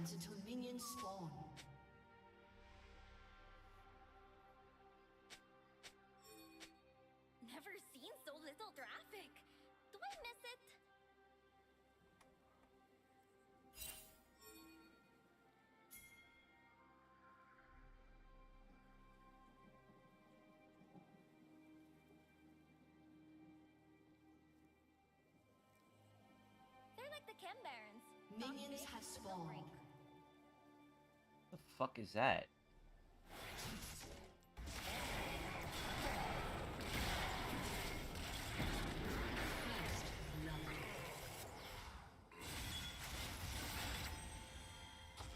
seconds until minions spawn. Never seen so little traffic. Do I miss it? They're like the Chem Barons. Minions have spawned. The fuck is that?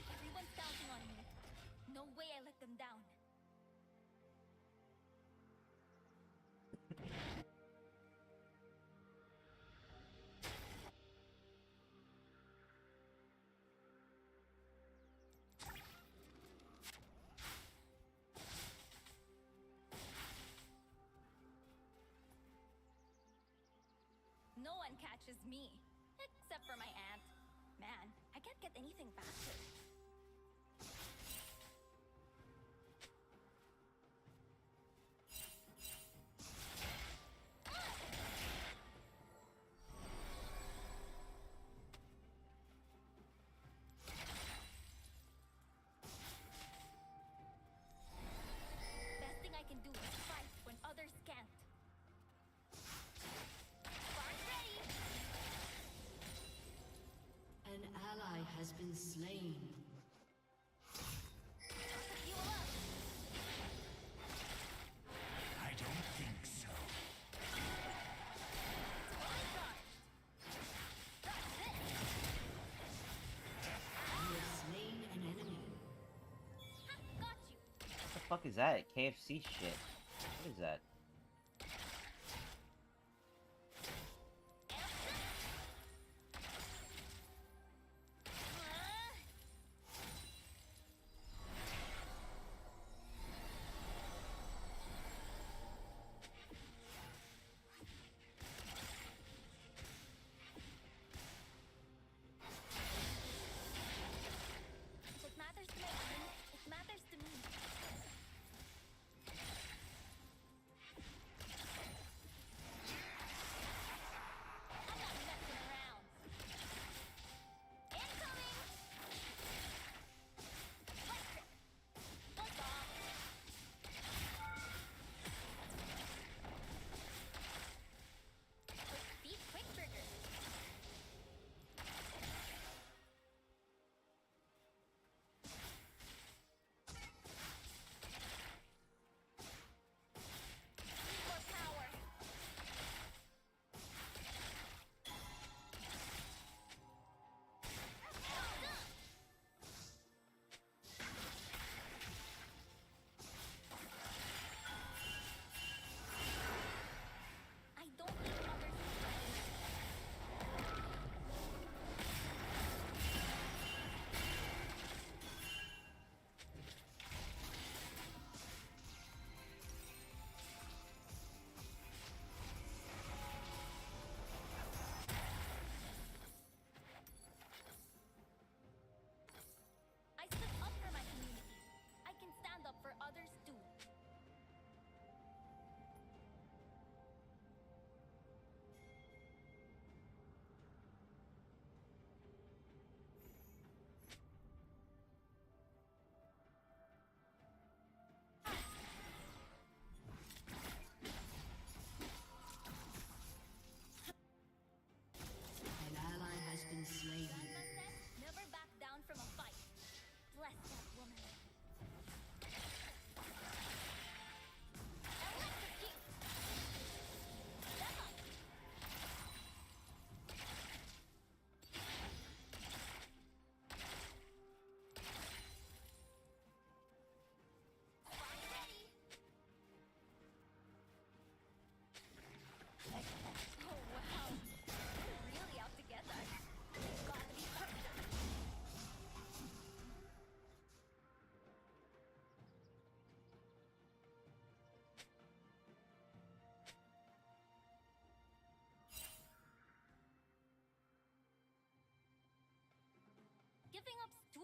Everyone's counting on me. No way I let them down. No one catches me. Except for my aunt. Man, I can't get anything faster. Best thing I can do is fight when others can't. Bark ready! An ally has been slain. Fuel up! I don't think so. Fully charged! That's it! You have slain an enemy. Ha! Got you! What the fuck is that? KFC shit. What is that? If it matters to my team, it matters to me. I'm not messing around. Incoming! Electric! Buzz off! Quick feet, quick trigger. More power. I don't need others to I stood up for my community. I can stand up for others too. An ally has been slain. Grandma said, never back down from a fight. Bless that woman. Electrocute! Step up! Spark ready! Oh wow! We're really out to get us. Gotta be perfect. Giving up's too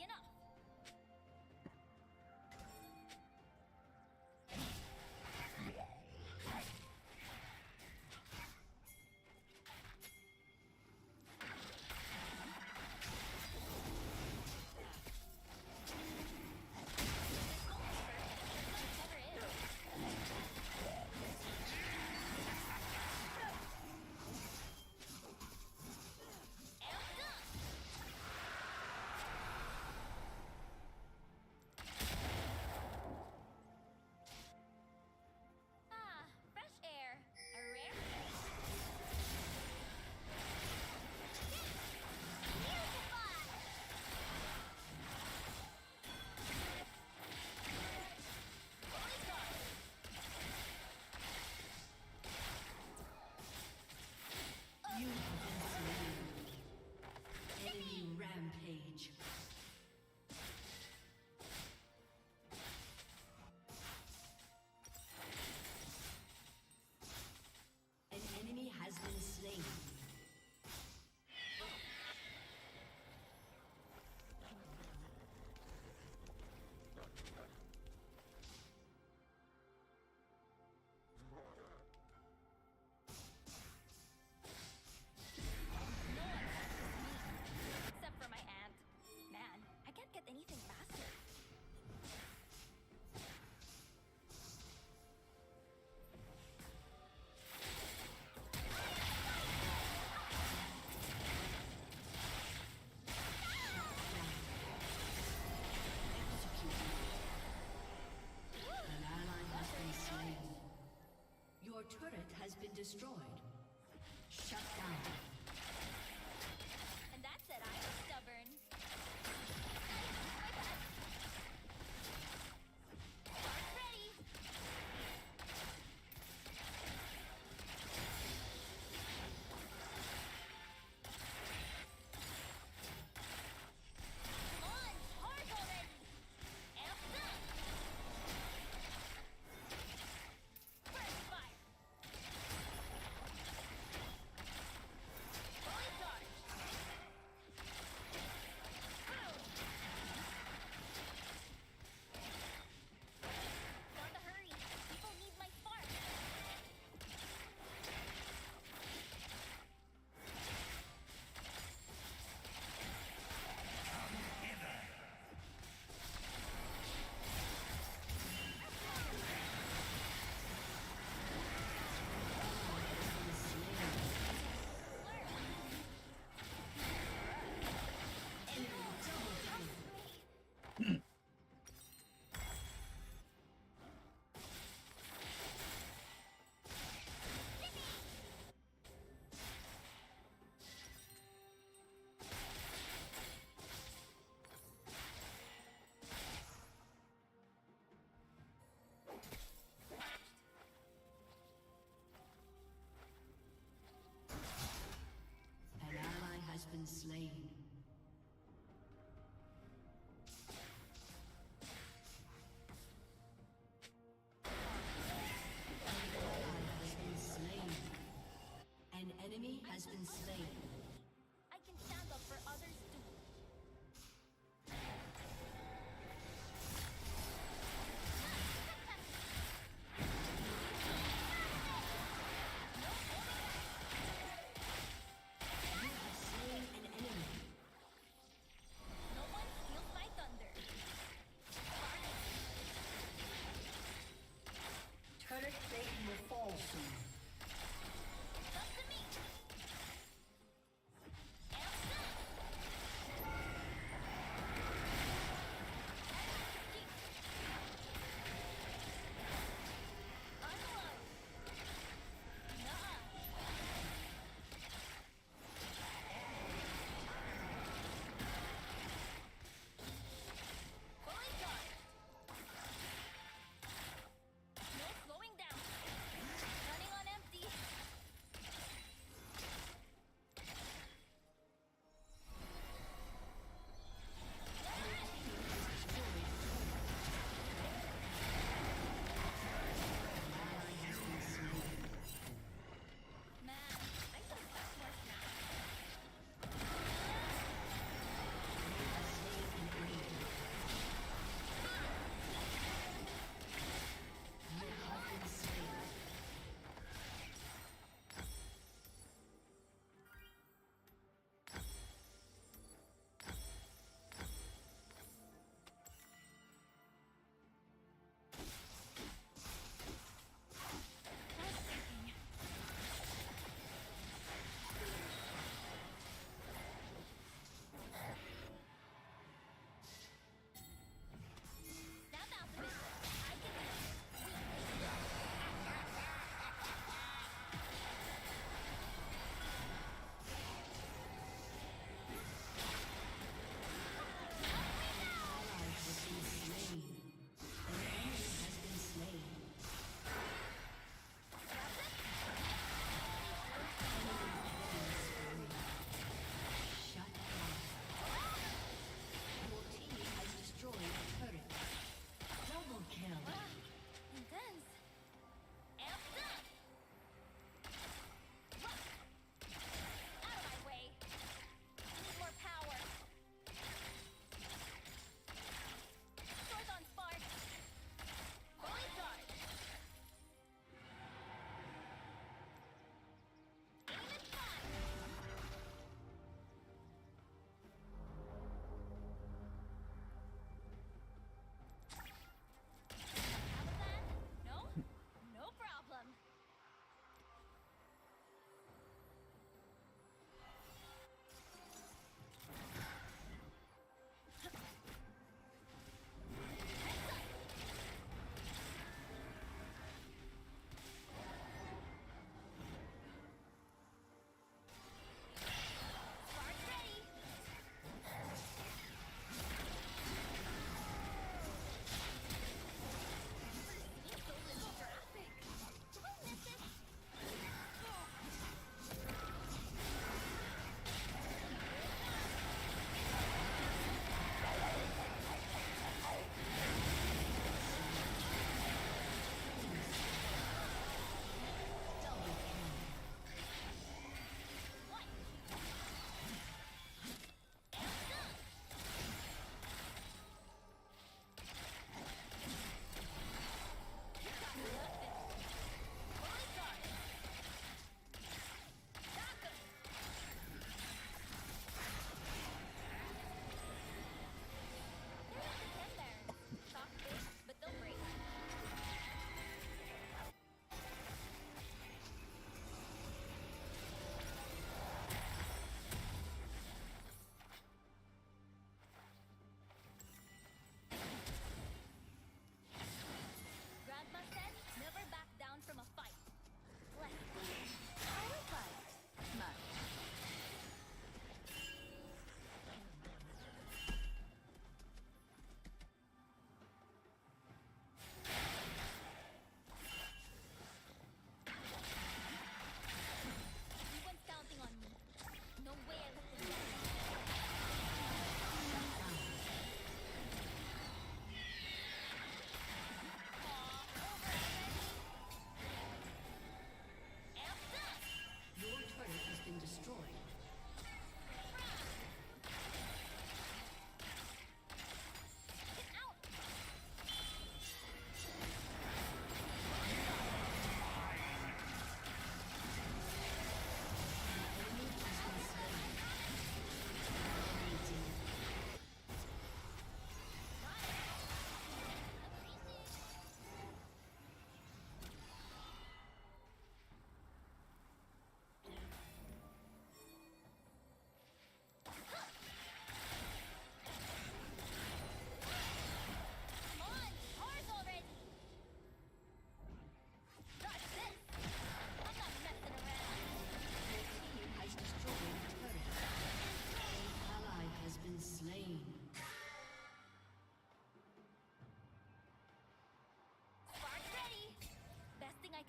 easy enough.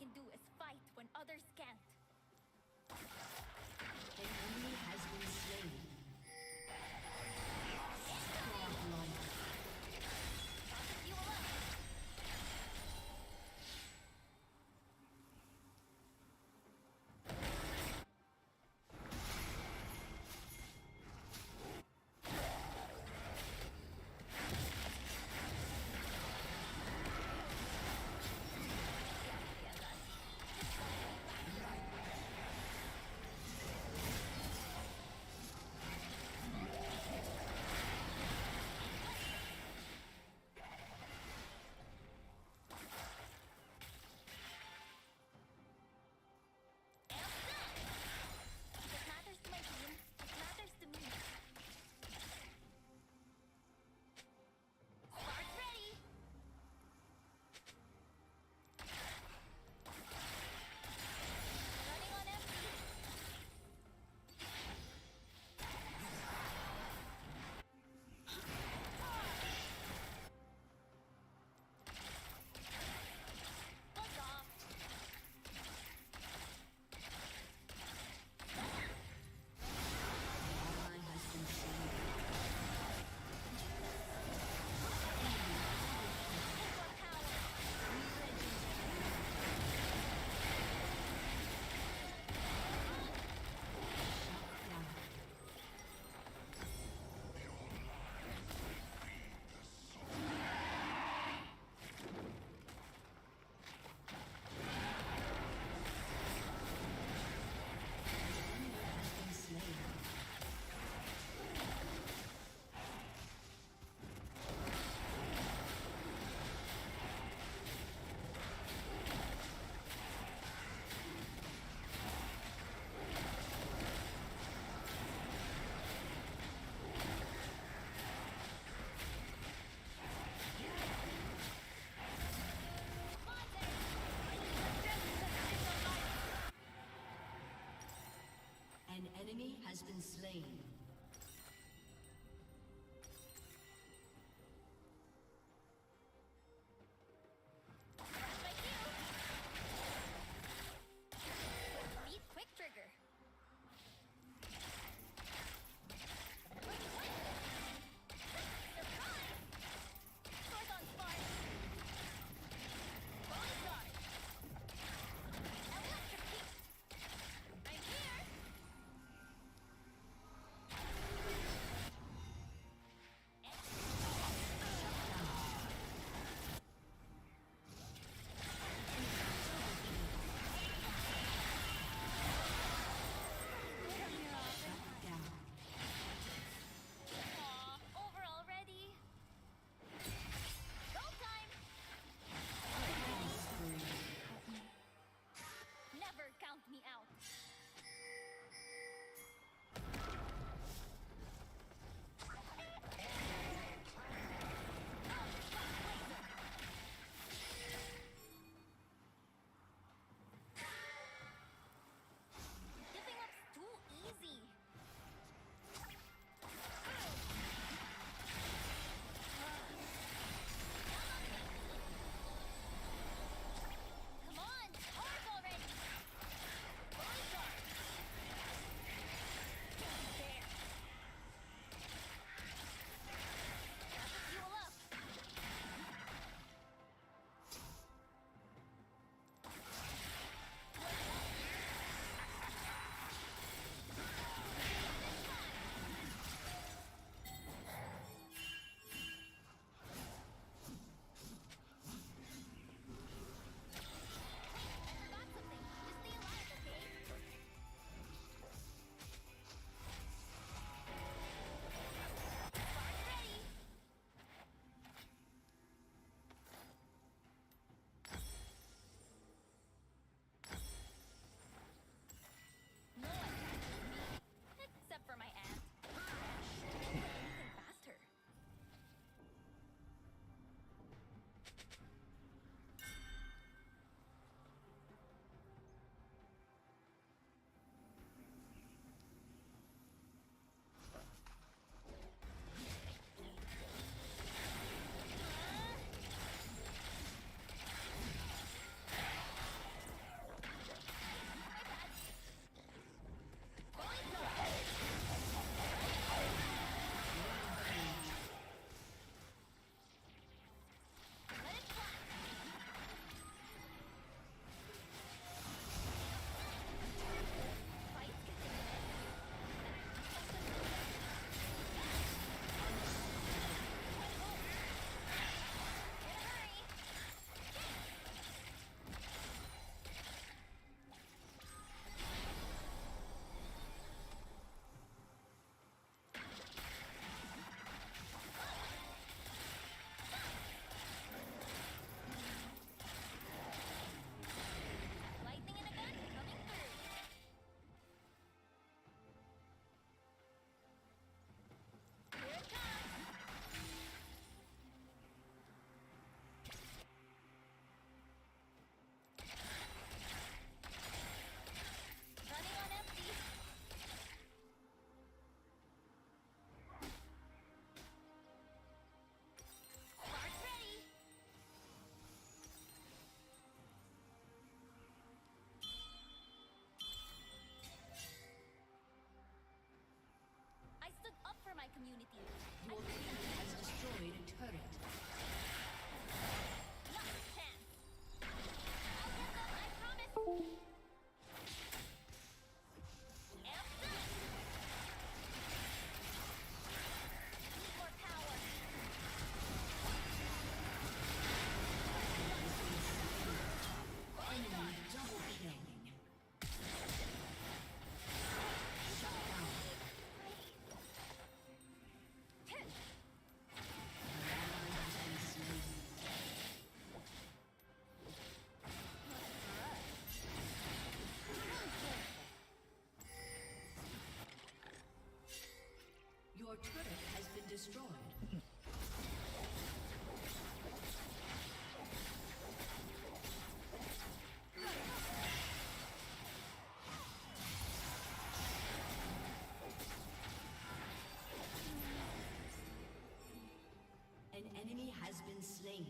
can do is fight when others can't. An enemy has been slain. Godlike. You alone. It matters to my team. It matters to me. Spark's ready. Running on empty. Buzz off. Ally has been slain. For power. Down. Enemy has been slain. An enemy has been slain. My cue. Beat quick trigger. Surprise! Sword on spark. Bonus guard. Electrocute. I'm here. turret has been destroyed. An enemy has been slain.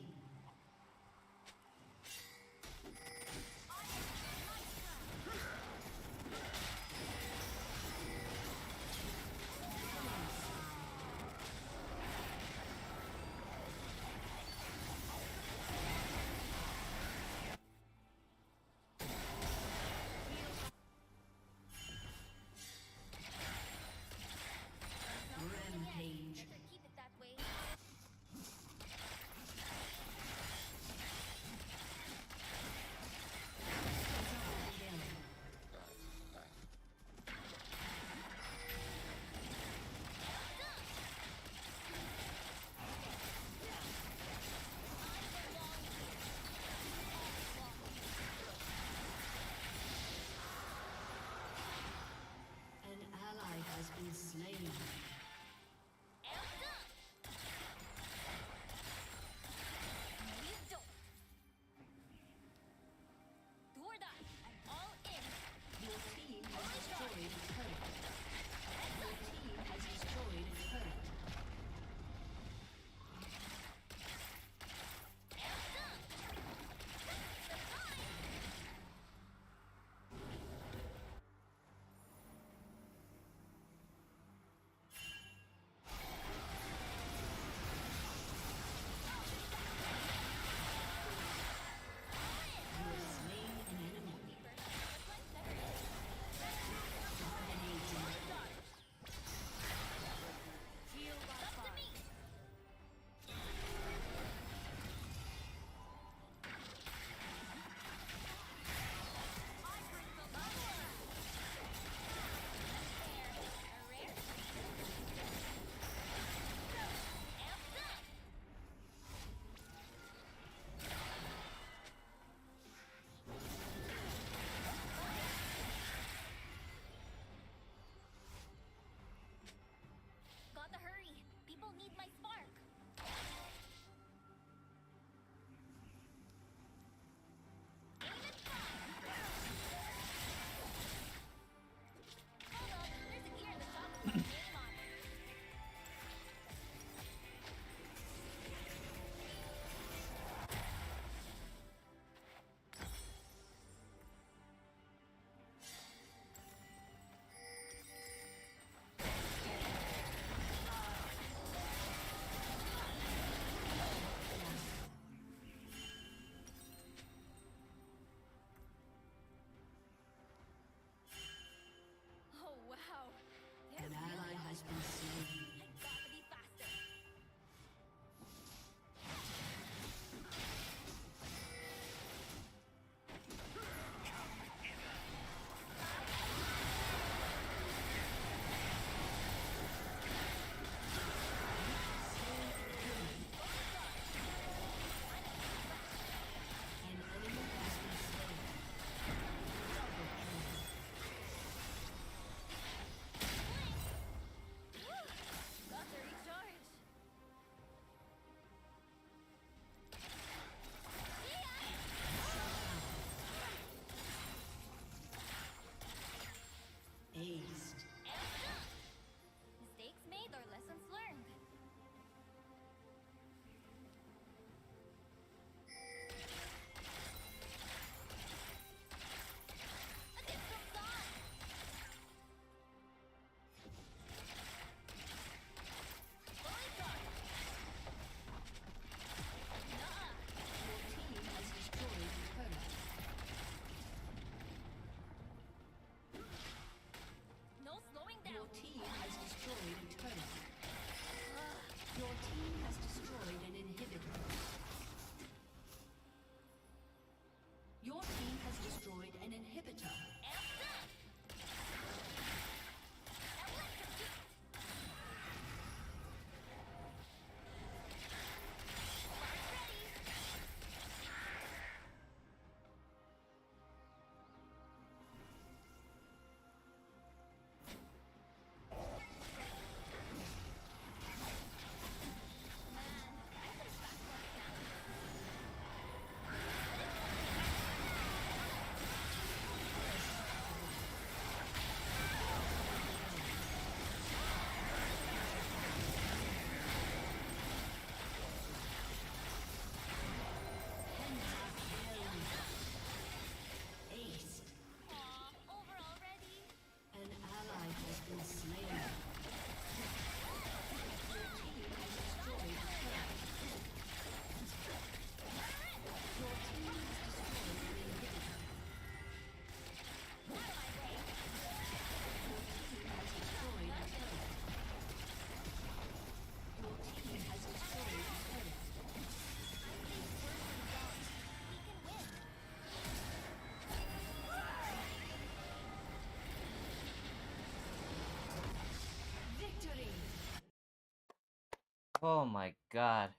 Oh my god.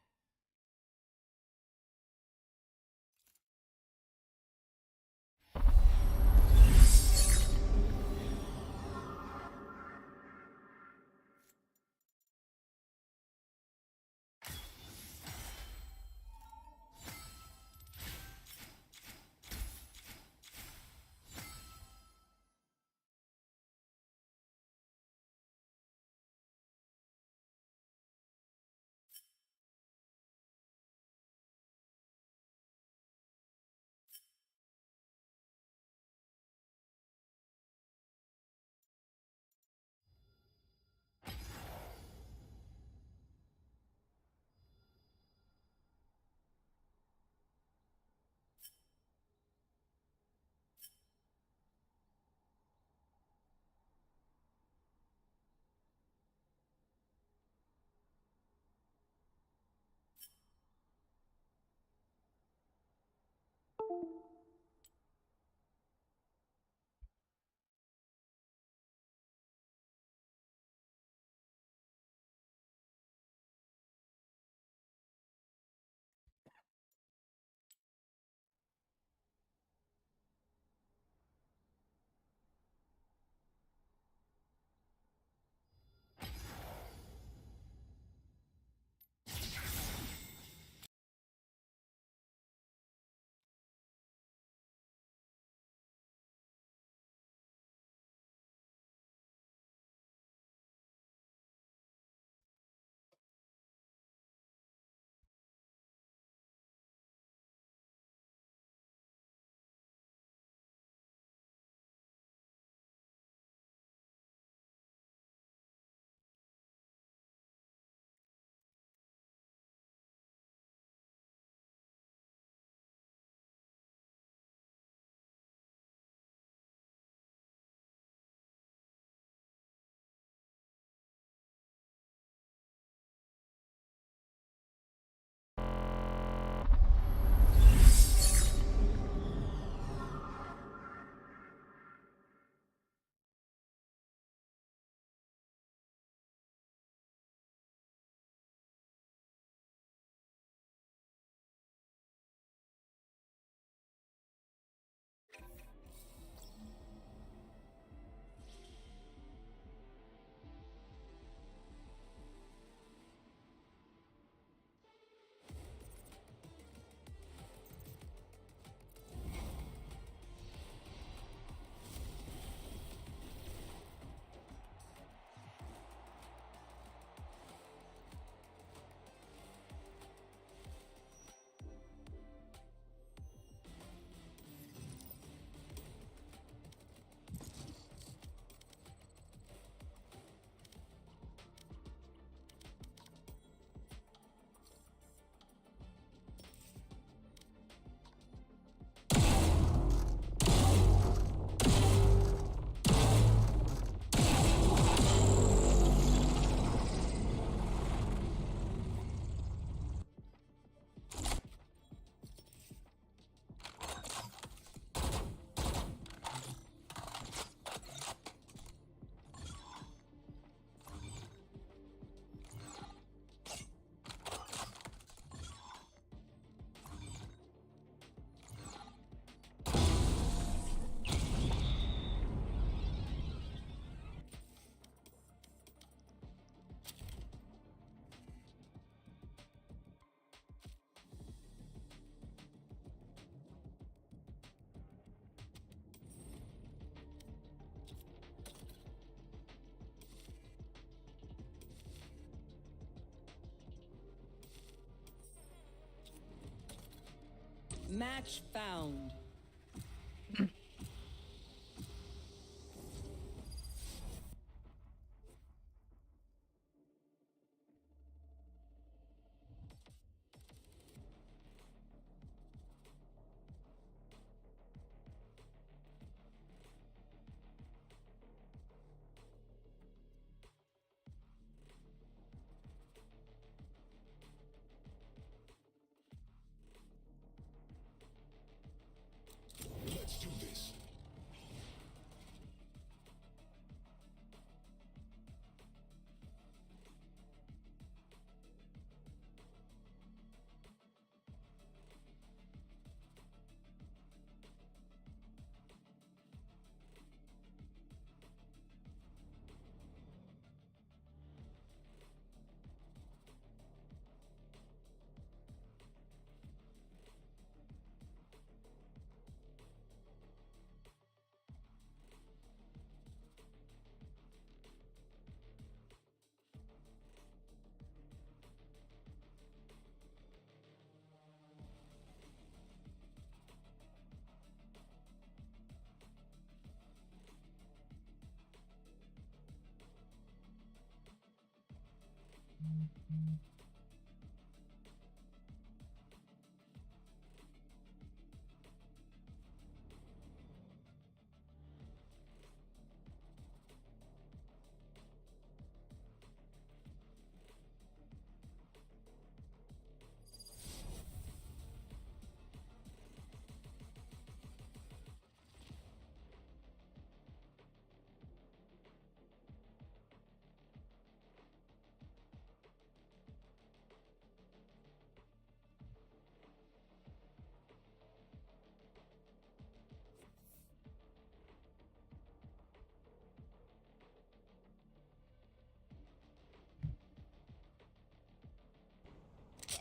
Match found.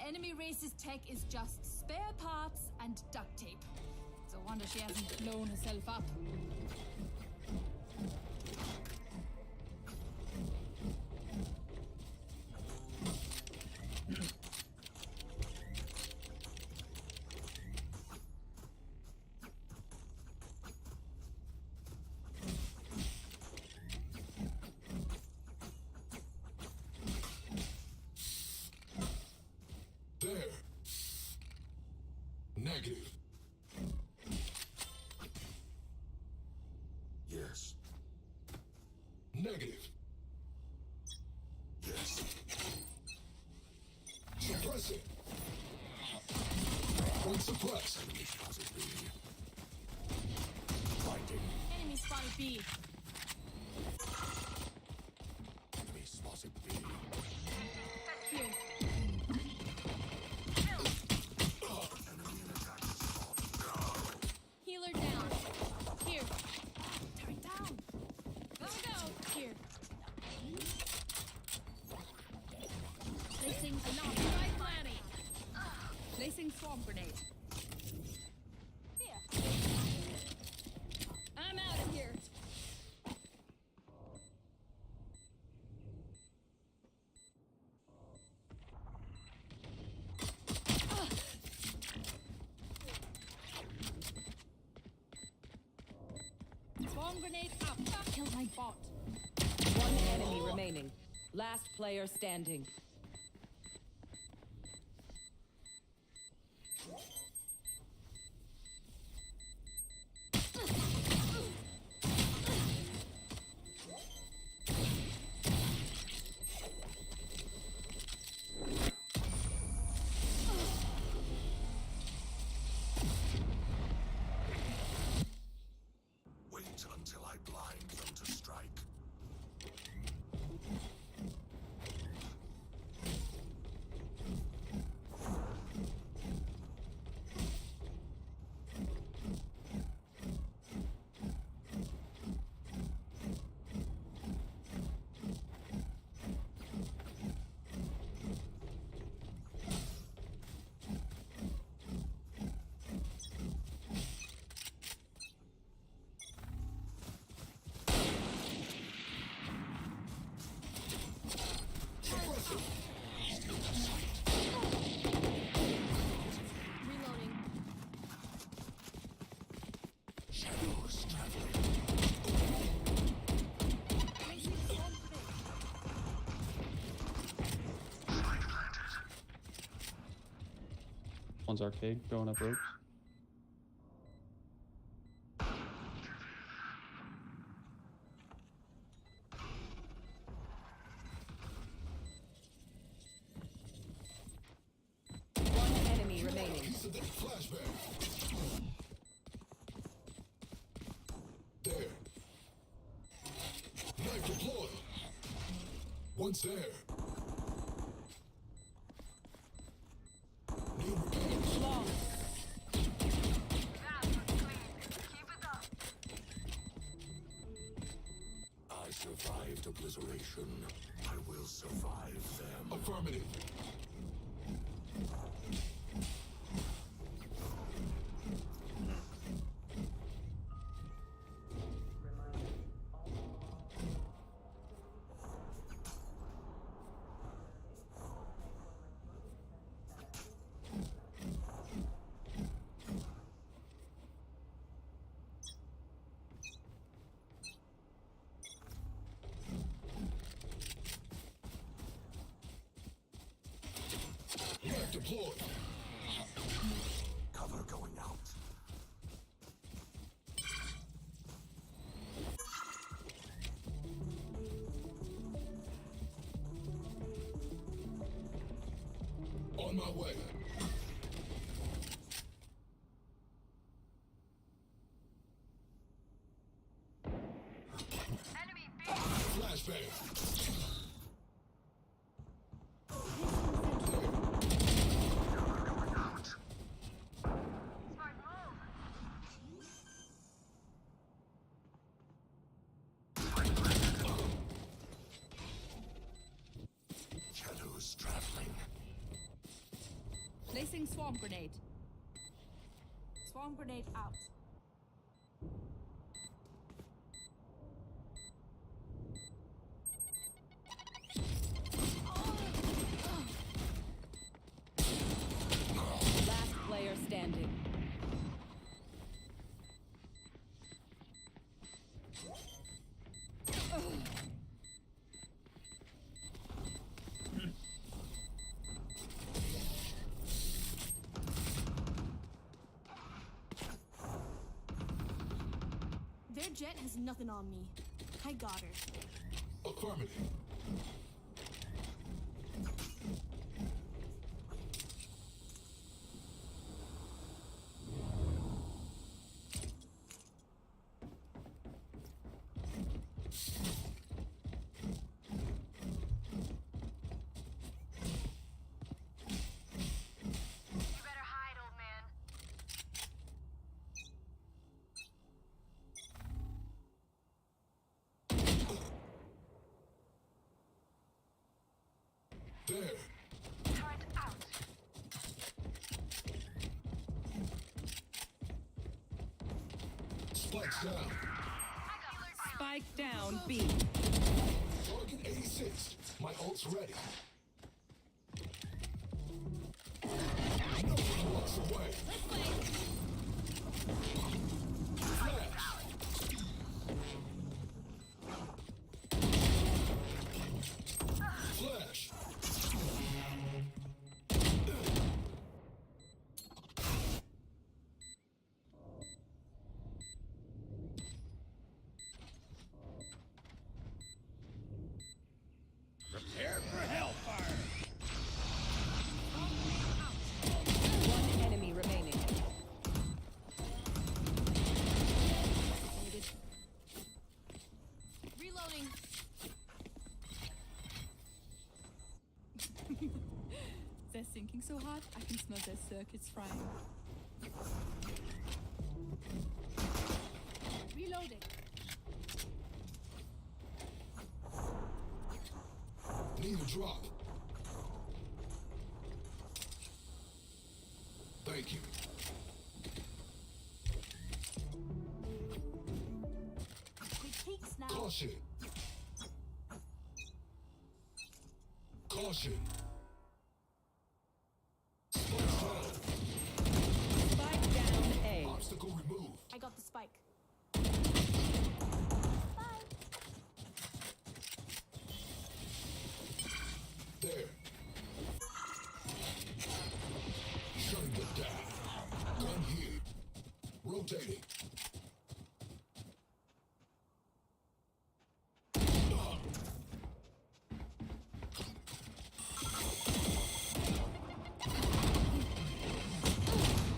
The enemy race's tech is just spare parts and duct tape. It's a wonder she hasn't blown herself up. There. Negative. Yes. Negative. Yes. Suppress it. Point suppressed. Enemy spotted B. Finding. Enemy spotted B. Enemy spotted B. Here. Healer down. Here. Turret down. Go, go. Here. Placing alarm. Right planning. Placing swarm grenade. Here. I'm out of here. Swarm grenade out. Kill my bot. One enemy remaining. Last player standing. Wait until I blind them to strike. Reloading. Shadows traveling. Placing swarm grenade. One's arcade, going up ropes. One enemy remaining. Piece of that flashbang. There. Knife deployed. Once there. Need repairs. Long. I survived obliteration. I will survive them. Affirmative. deployed. Cover going out. On my way. Flashbang. Shadows traveling. Placing swarm grenade. Swarm grenade out. Last player standing. Their jet has nothing on me. I got her. Affirmative. There. Spikes down. Spike down B. Target 86. My ult's ready. No one walks away. Flash. Flash. Prepare for hellfire. One enemy remaining. Reloading. They're sinking so hard, I can smell their circuits frying. Reloading. Need a drop. Thank you. Quick peeks now. Caution. Caution. Spikes down. Spike down A. Obstacle removed. I got the spike. There. Shutting it down. Gun here. Rotating.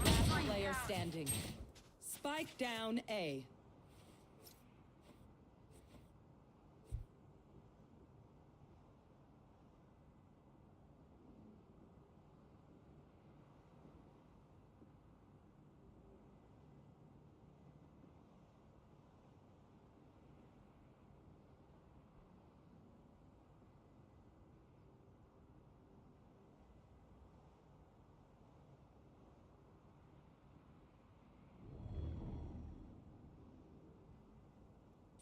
Last player standing. Spike down A.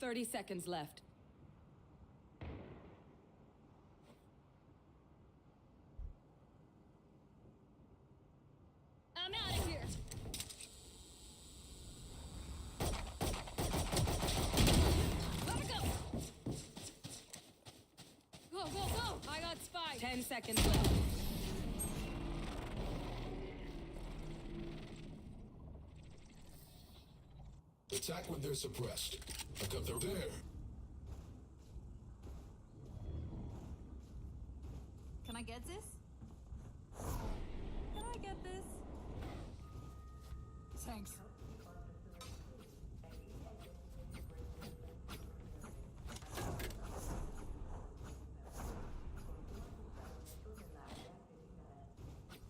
$30 left. I'm out of here. Gotta go. Go, go, go. I got spiked. 10 seconds left. Attack when they're suppressed. I got their there. Can I get this? Can I get this? Thanks.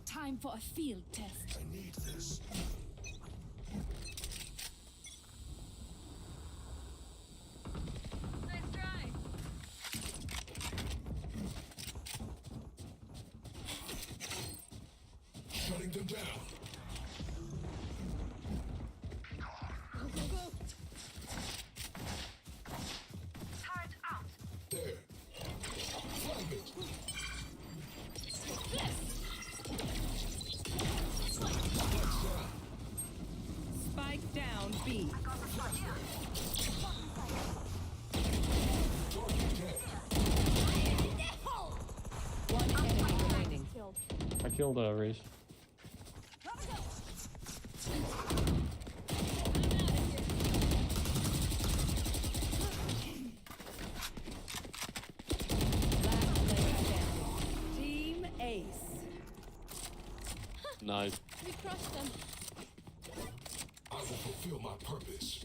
Time for a field test. I need this. Nice try. Shutting them down. Go, go, go. There. Flank it. Spike down B. Target dead. One enemy remaining. Killed. I killed Reese. Last player standing. Team Ace. Nice. We crushed them. I will fulfill my purpose.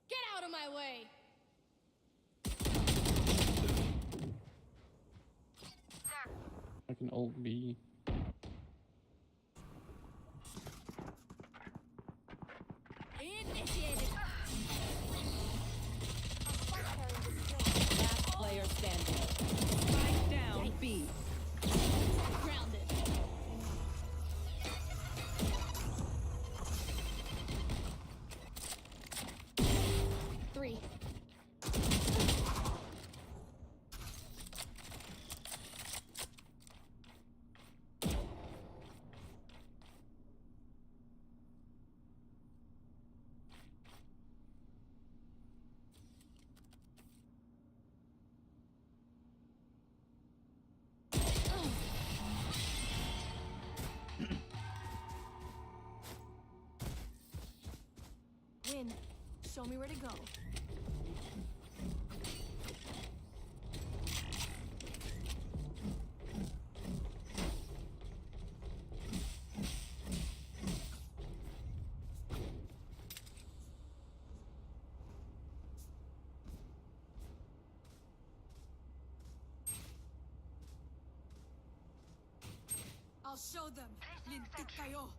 Get out of my way. I can ult B. Initiated. Last player standing. Spike down B. Grounded. Three. Win. Show me where to go. I'll show them. Lintik kayo.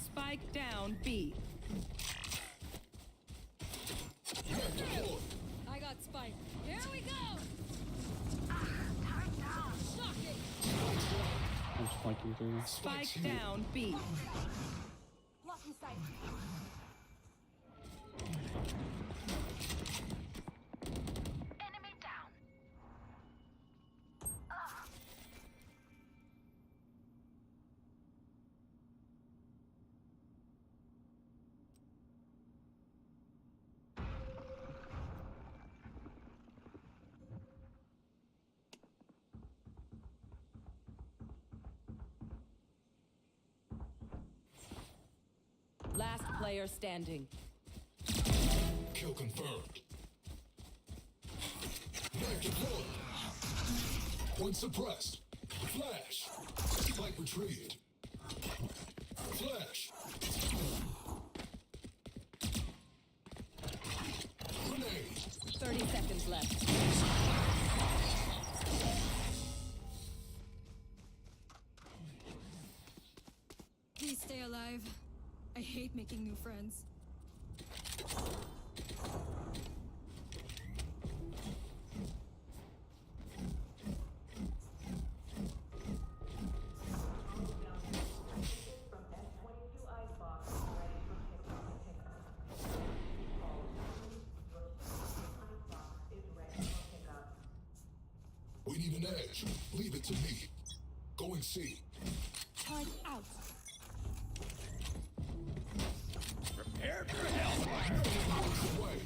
Spike down B. I got spike. Here we go. Shocking. I'm spiking through. Spike down B. Blocking sight. Enemy down. Last player standing. Kill confirmed. Knife deployed. Point suppressed. Flash. Spike retrieved. Flash. Grenade. 30 seconds left. Please stay alive. I hate making new friends. Need an edge. Leave it to me. Going C. Turret out. Prepare for hellfire. Away.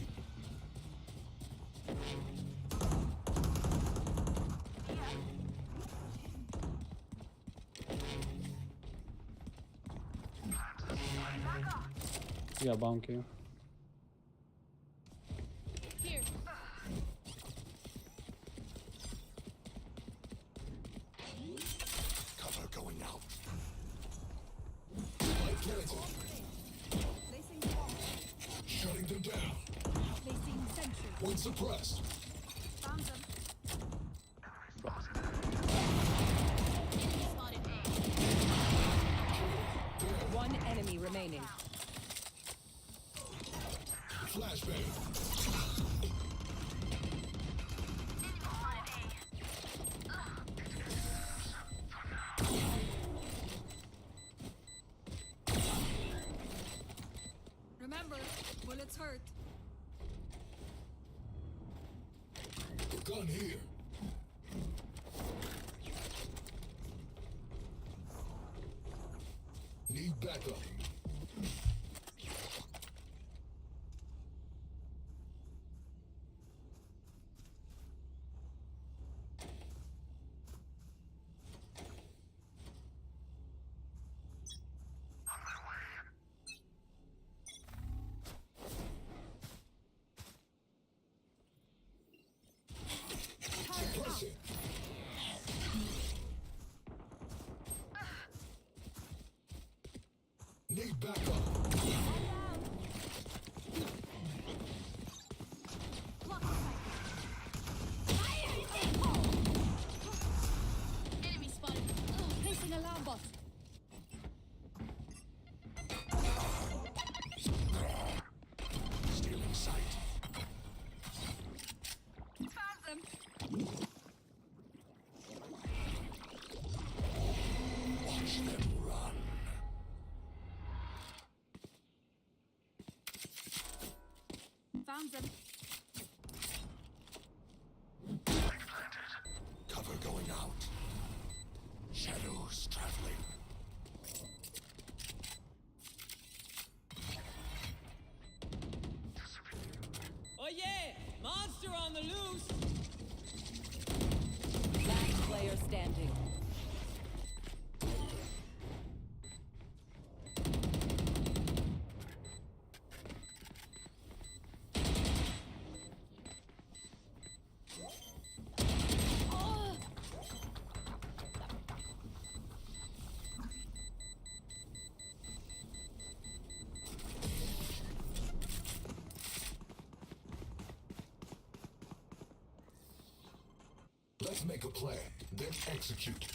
Yeah, bomb kill. Here. Cover going out. Light planted. Placing bomb. Shutting them down. Placing sentry. One suppressed. Found them. Spotted. One enemy remaining. Flashbang. Remember, bullets hurt. Gun here. Need backup. Suppressing. Need backup. Enemy spotted. Placing alarm bot. Stealing sight. Found them. Watch them run. Found them. Cover going out. Shadows traveling. Oh yeah! Monster on the loose! Last player standing. Let's make a plan, then execute.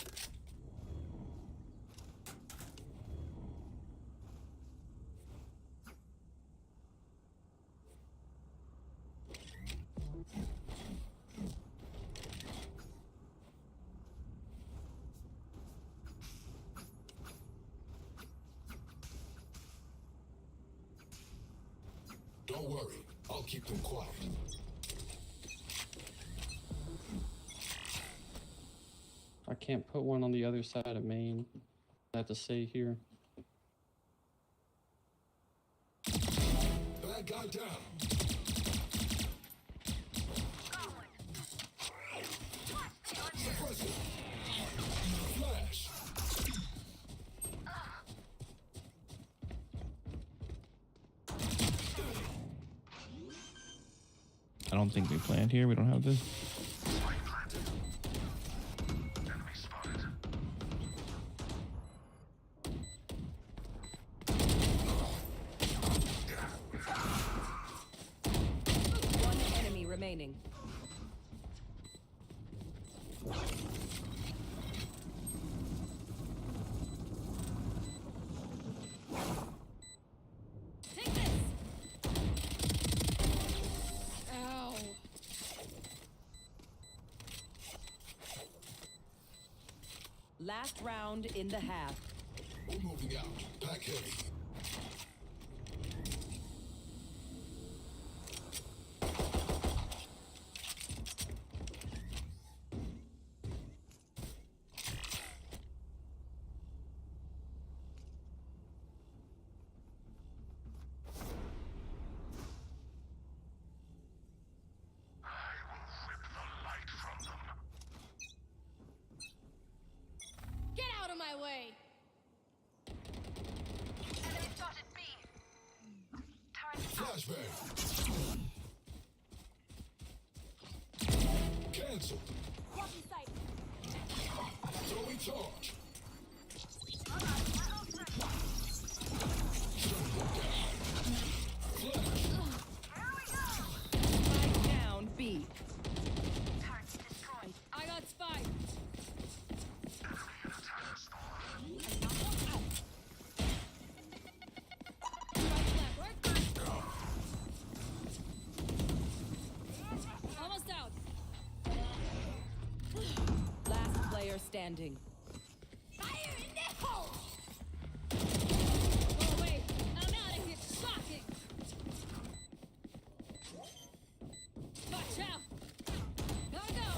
Don't worry, I'll keep them quiet. I can't put one on the other side of main. I have to stay here. Bad guy down. Suppressing. Flash. I don't think we planned here. We don't have this. One enemy remaining. Take this. Ow. Last round in the half. We're moving out. Back heavy. Charge. Spike down B. I got spike. Almost out. Last player standing. Fire in the hole! Go away. I'm out of here. Shocking. Watch out. Gotta go.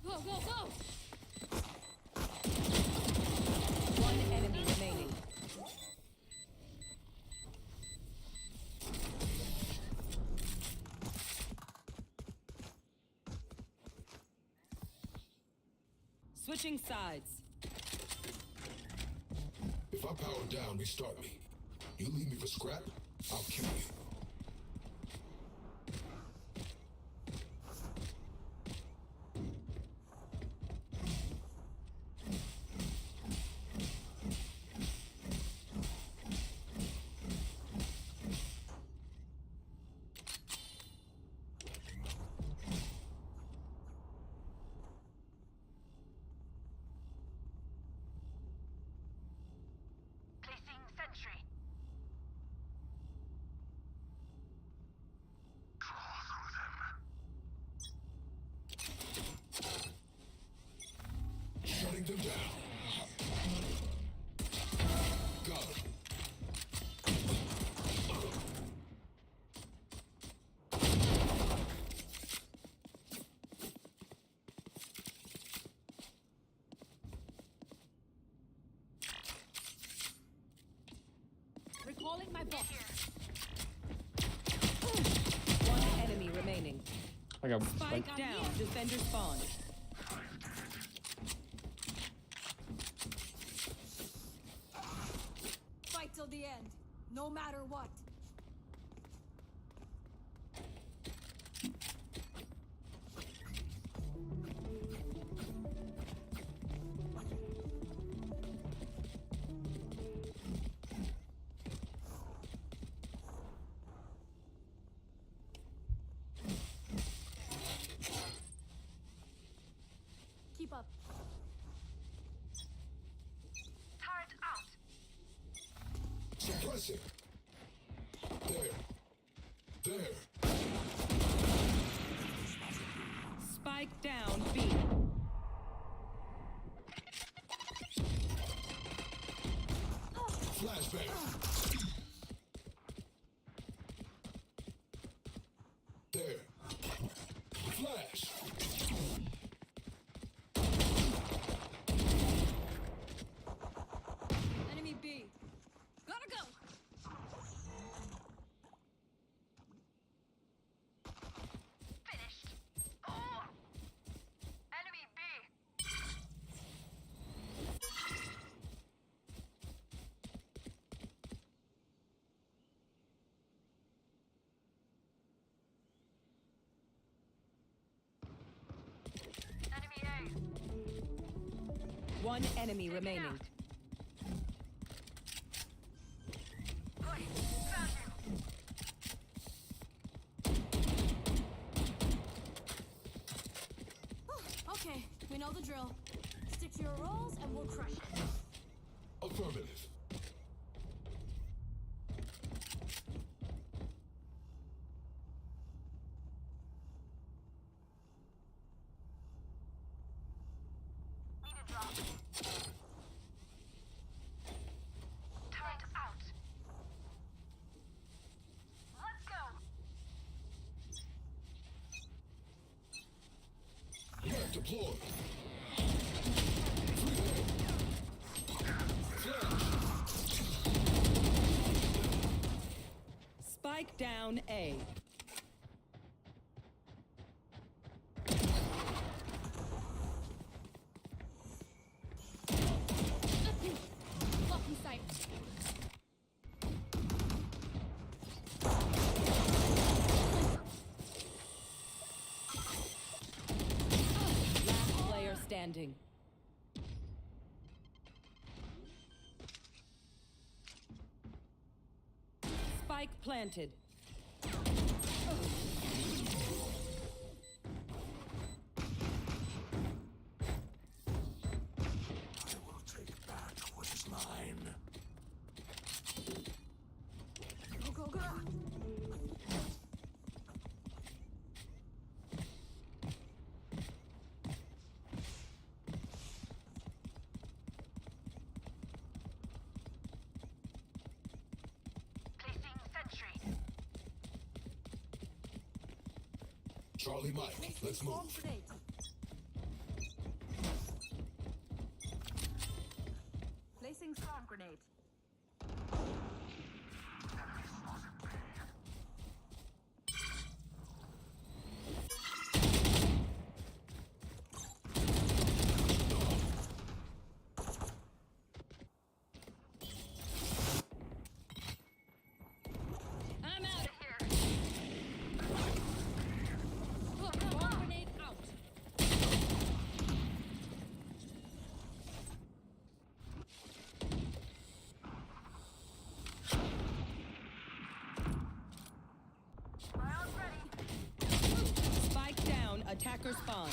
Go, go, go. One enemy remaining. Switching sides. If I power down, restart me. You leave me for scrap, I'll kill you. Shutting them down. Got it. Recalling my bot. One enemy remaining. I got Spike down. Defender spawn. Fight till the end, no matter what. Keep up. Suppressing. There. There. Spike down B. Flashbang. There. Flash. Enemy B. Gotta go. One enemy remaining. Okay, we know the drill. Stick to your roles and we'll crush it. Affirmative. Map deployed. Spike down A. Blocking sight. standing. Spike planted. I will take back what is mine. Go, go, go. Charlie Mike, let's move. Bomb grenade. Placing storm grenade. I'm out of here. Bomb grenade out. Spike down. Attacker spawn.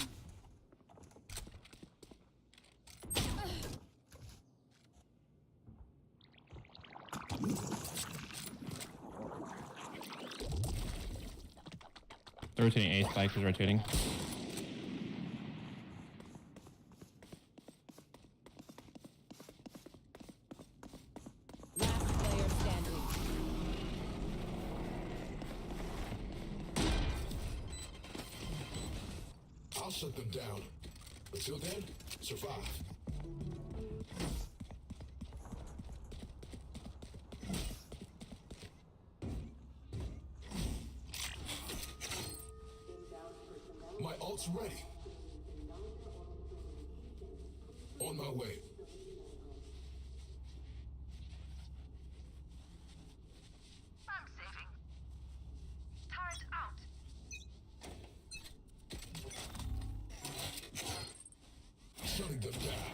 They're rotating A. Spike is rotating. Last player standing. I'll shut them down. Until then, survive. My ult's ready. On my way. I'm saving. Turret out. Shutting them down.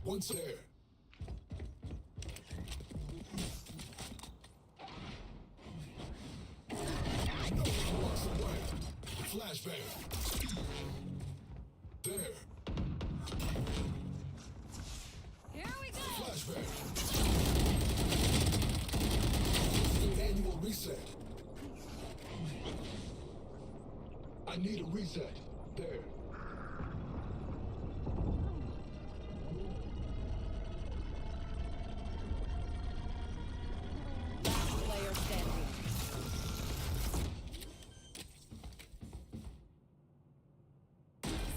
Once there. No one walks away. Flashbang. There. Here we go. Flashbang. The annual reset. I need a reset. There. Last player standing.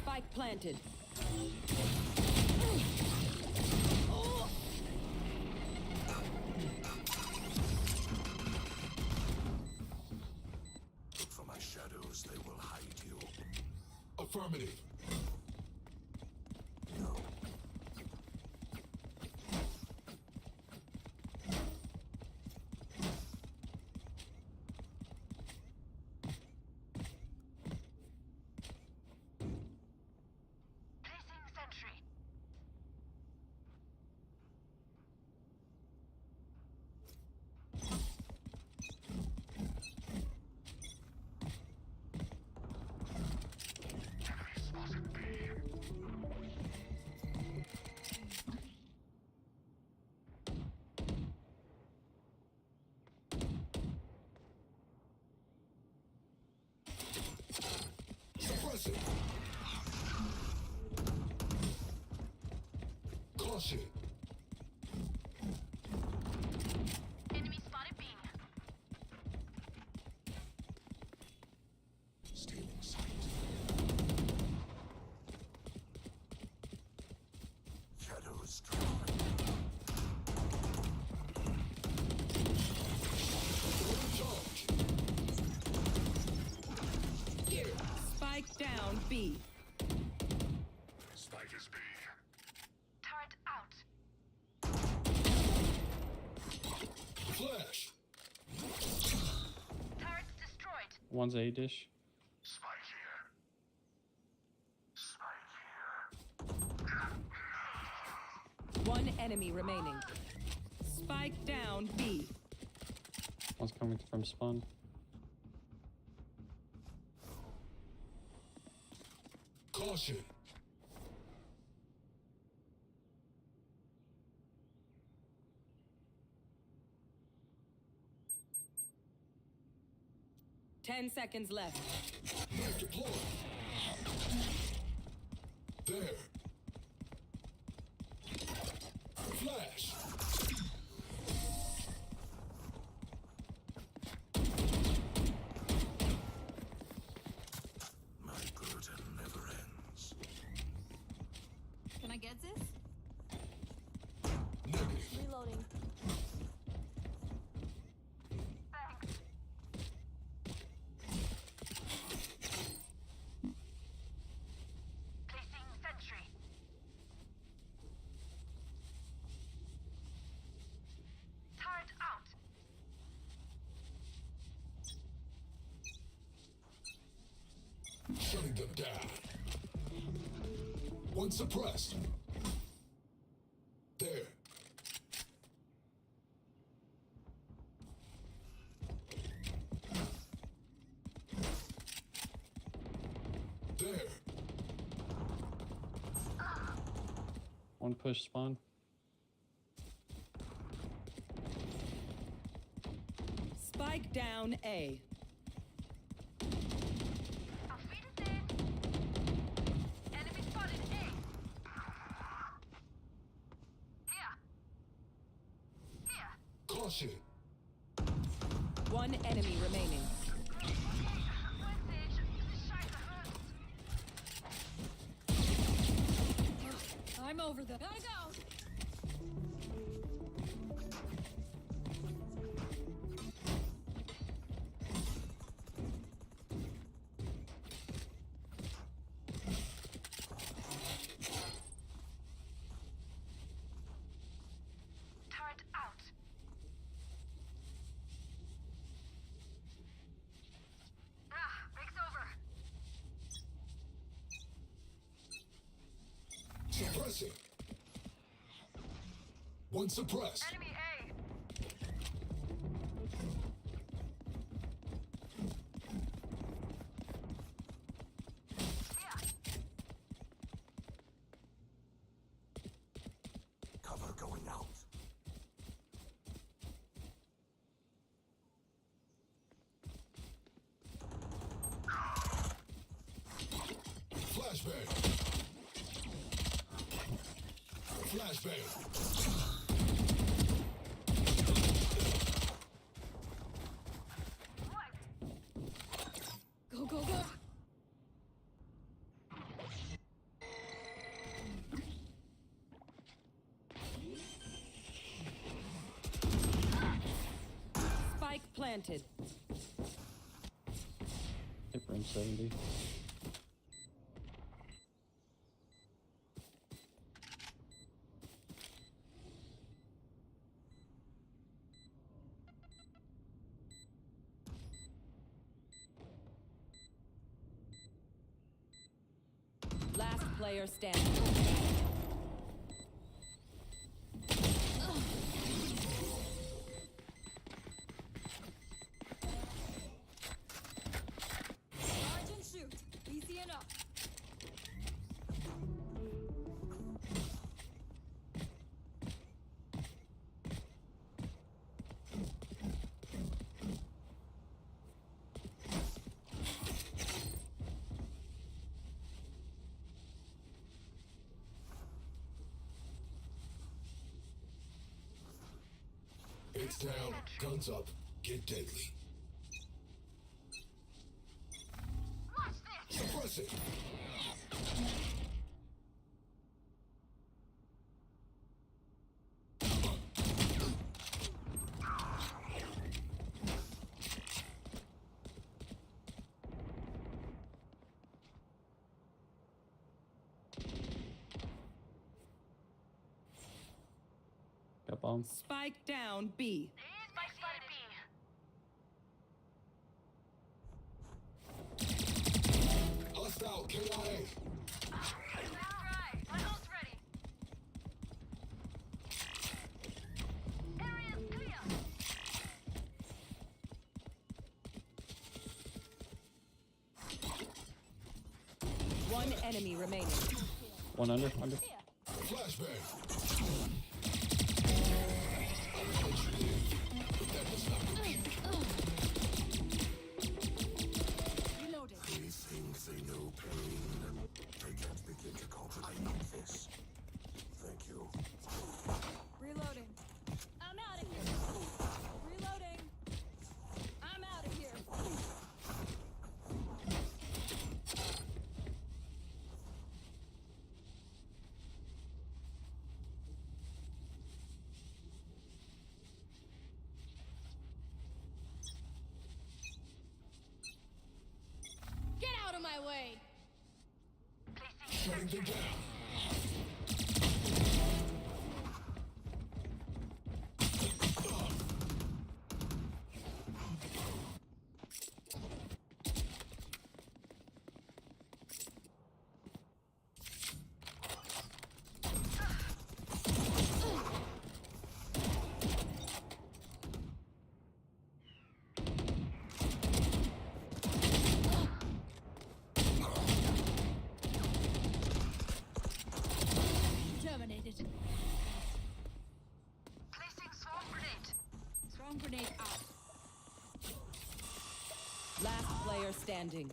Spike planted. Look for my shadows, they will hide you. Affirmative. No. Placing sentry. Suppress it. Caution. Enemy spotted B. Stealing sight. Shadows drawn. Charge. Spike down B. Spike is B. Turret out. Flash. Turrets destroyed. One's A dish. Spike here. Spike here. One enemy remaining. Spike down B. One's coming from spawn. Caution. Ten seconds left. Knife deployed. There. Flash. My burden never ends. Can I get this? Negative. Reloading. Shutting them down. One suppressed. There. There. One push spawn. Spike down A. Caution. One enemy remaining. I'm over the. Gotta go. Suppressing. One suppressed. Cover going out. Flashbang. Flashbang. Go, go, go. Spike planted. Hit room 70. Last player standing. Charge and shoot. Easy enough. It's down. Guns up. Get deadly. Suppress it. Got bomb. Spike down B. Hostile KIA. One enemy remaining. One under. Reloading. They think they know pain. They can't begin to comprehend this. Thank you. Reloading. I'm out of here. Reloading. I'm out of here. Get out of my way. Shutting them down. Terminated. Placing swarm grenade. Swarm grenade out. Last player standing.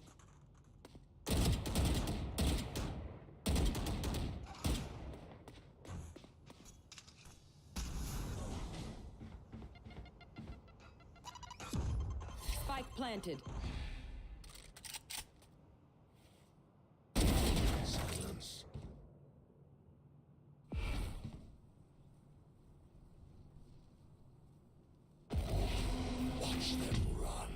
Spike planted. Silence. Watch them run.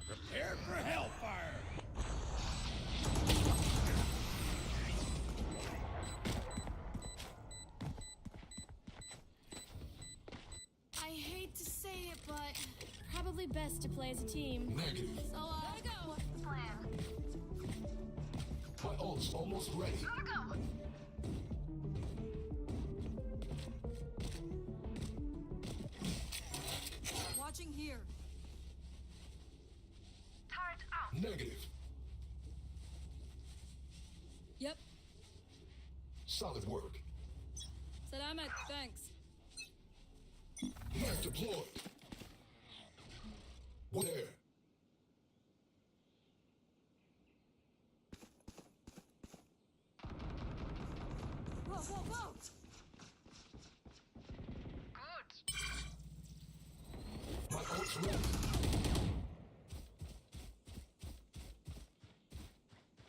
Prepare for hellfire. I hate to say it, but probably best to play as a team. Negative. So, go. What's the plan? My ult's almost ready. Go. Watching here. Turret out. Negative. Yep. Solid work. Said I'm at. Thanks. Knife deployed. There. Whoa, whoa, whoa! My ult's ready.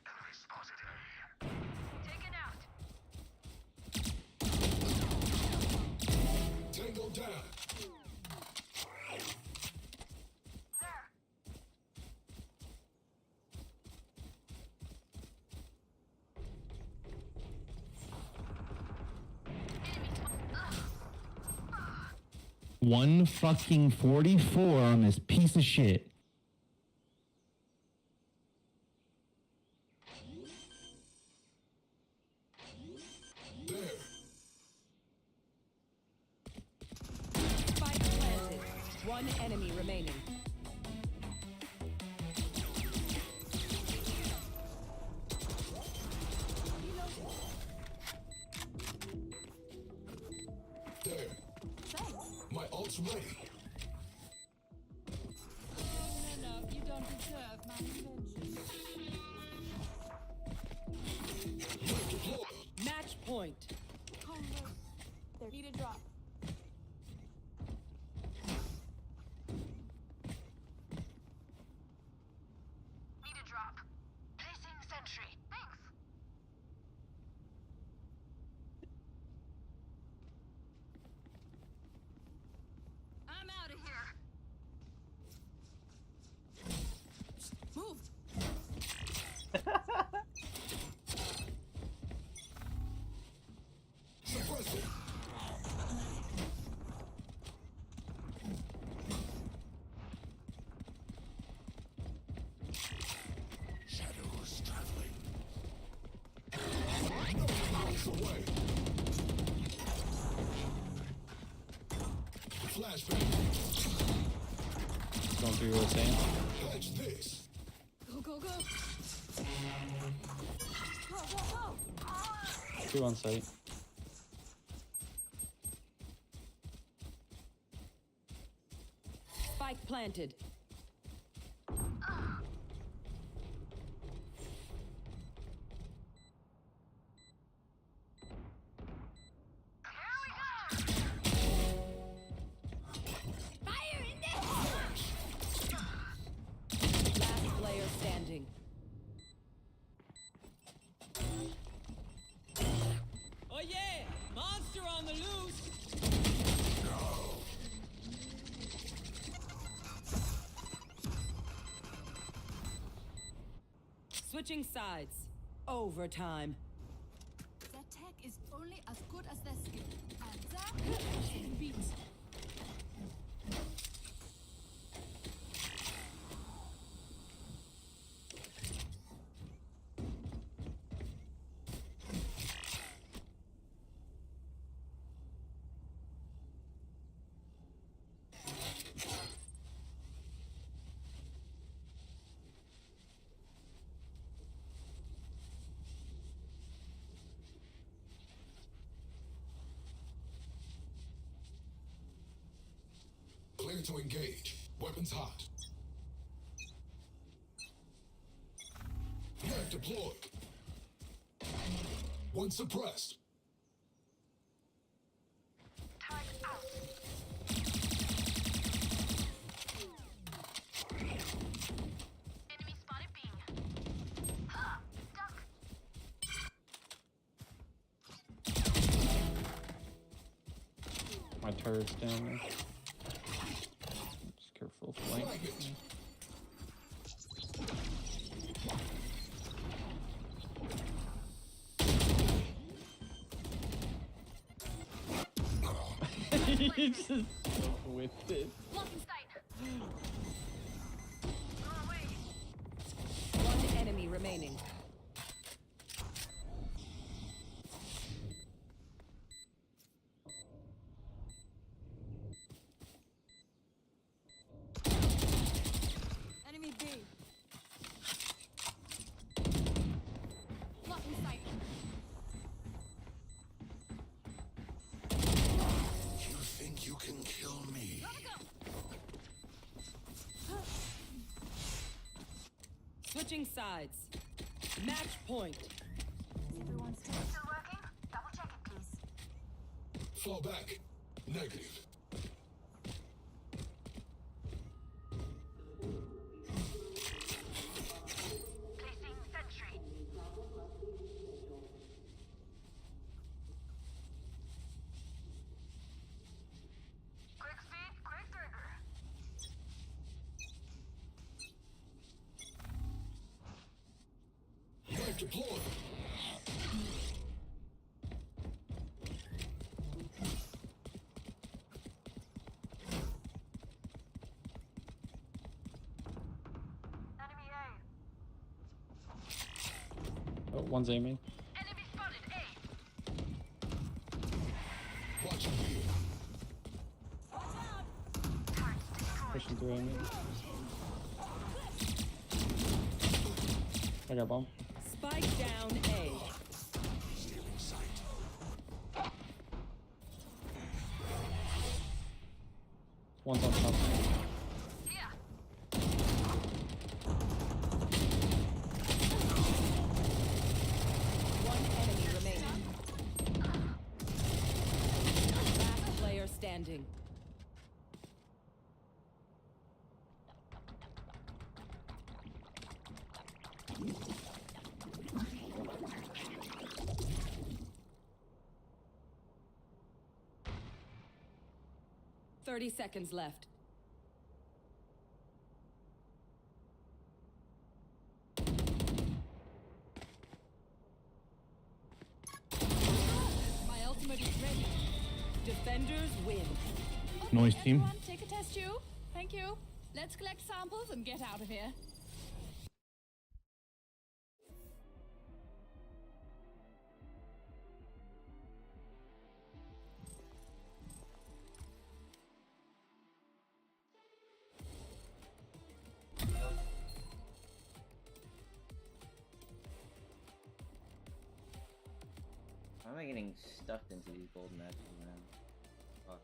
Enemy spotted A. Taken out. Tango down. One fucking 44 on this piece of shit. There. Spike planted. One enemy remaining. There. My ult's ready. No, you don't deserve my attention. Knife deployed. Match point. There. Need a drop. Need a drop. Placing sentry. Thanks. I'm out of here. Moved. Suppressing. Flashbang. Going through what it's saying. Catch this. Go, go, go. Go, go, go. 2 on site. Spike planted. Last player standing. Oh yeah! Monster on the loose! Switching sides. Overtime. Their tech is only as good as their skill. And that is beat. Clear to engage. Weapons hot. Mag deployed. One suppressed. My turret's down there. Just careful flank. Flag it. He just whipped it. Blocking sight. One enemy remaining. Enemy B. Blocking sight. You think you can kill me? Switching sides. Match point. Everyone's still working? Double check it, please. Fall back. Negative. Placing sentry. Quick feed, quick trigger. Mag deployed. Enemy A. Oh, one's aiming. Enemy spotted A. Watching you. Pushing through aiming. I got bomb. Spike down A. Stealing sight. One's on top. One enemy remaining. Last player standing. Thirty seconds left. My ultimate is ready. Defenders win. Noise team. Everyone, take a test tube. Thank you. Let's collect samples and get out of here. am I getting stuffed into these golden matches, man? Fuck.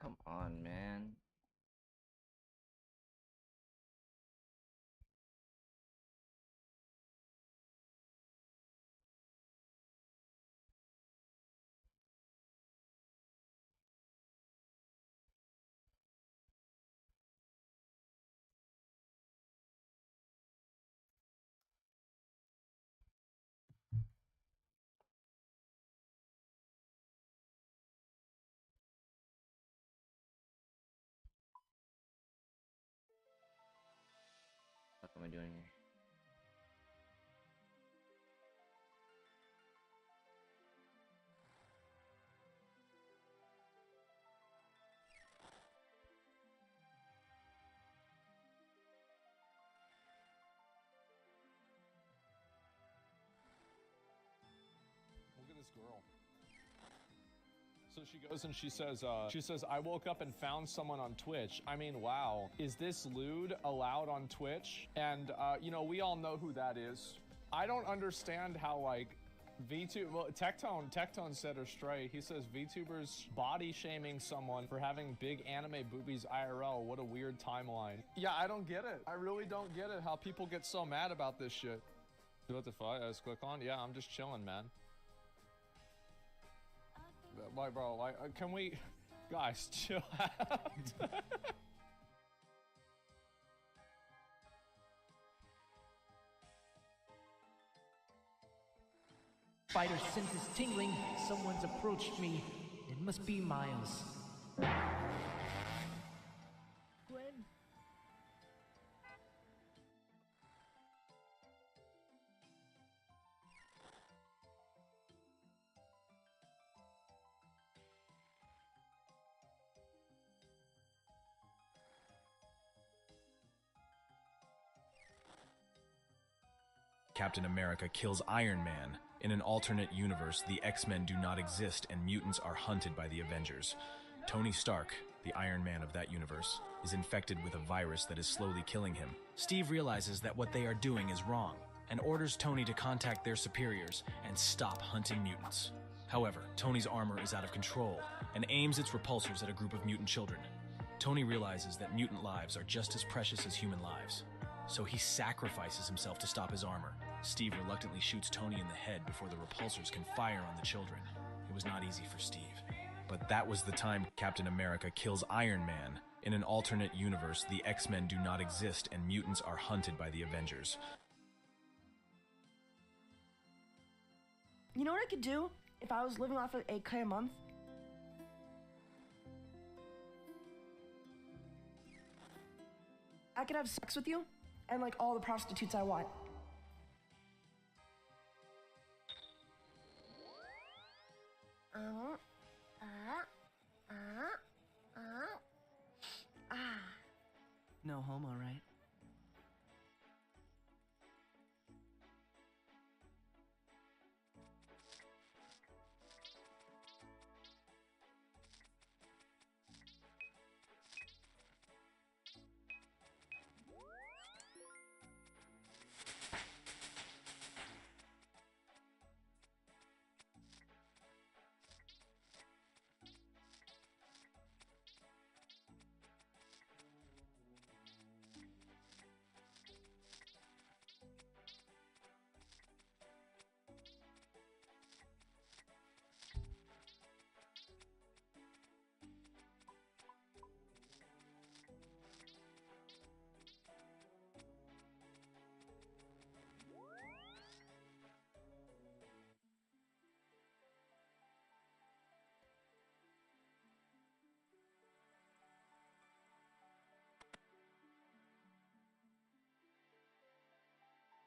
Come on, man. What am I doing here? Look at this girl. So she goes and she says, I woke up and found someone on Twitch. I mean, wow. Is this lewd allowed on Twitch? And, you know, we all know who that is. I don't understand how like well, Tectone said her straight. He says VTubers body shaming someone for having big anime boobies IRL. What a weird timeline. Yeah, I don't get it. I really don't get it how people get so mad about this shit. What the fuck? I just click on? Yeah, I'm just chilling, man. Like, bro, like, can we, guys, chill out? Spider sense is tingling. Someone's approached me. It must be Miles. Gwen? Captain America kills Iron Man. In an alternate universe, the X-Men do not exist and mutants are hunted by the Avengers. Tony Stark, the Iron Man of that universe, is infected with a virus that is slowly killing him. Steve realizes that what they are doing is wrong and orders Tony to contact their superiors and stop hunting mutants. However, Tony's armor is out of control and aims its repulsors at a group of mutant children. Tony realizes that mutant lives are just as precious as human lives, so he sacrifices himself to stop his armor. Steve reluctantly shoots Tony in the head before the repulsors can fire on the children. It was not easy for Steve. But that was the time Captain America kills Iron Man. In an alternate universe, the X-Men do not exist and mutants are hunted by the Avengers. You know what I could do if I was living off of 8K a month? I could have sex with you and like all the prostitutes I want. No homo, right?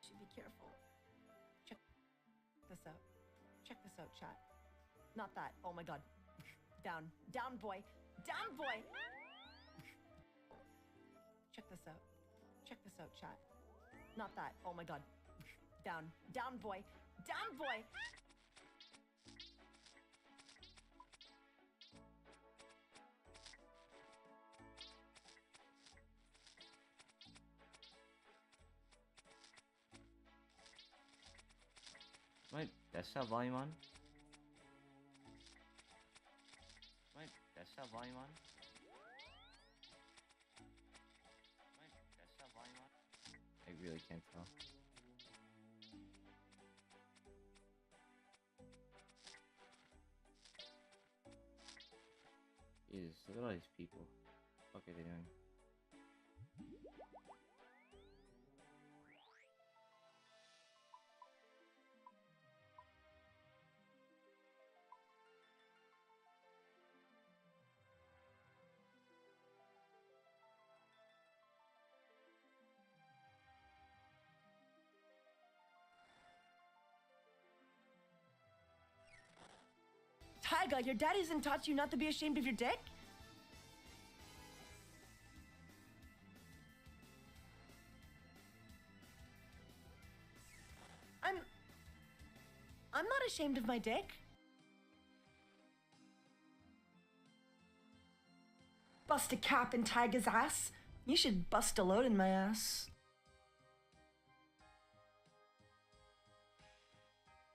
Should be careful. Check this out. Check this out, chat. Not that. Oh my god. Down. Down, boy. Down, boy! Check this out. Check this out, chat. Not that. Oh my god. Down. Down, boy. Down, boy! My desktop volume on? My desktop volume on? My desktop volume on? I really can't tell. Jesus, look at all these people. What the fuck are they doing? Taiga, your daddy hasn't taught you not to be ashamed of your dick? I'm not ashamed of my dick. Bust a cap in Taiga's ass. You should bust a load in my ass.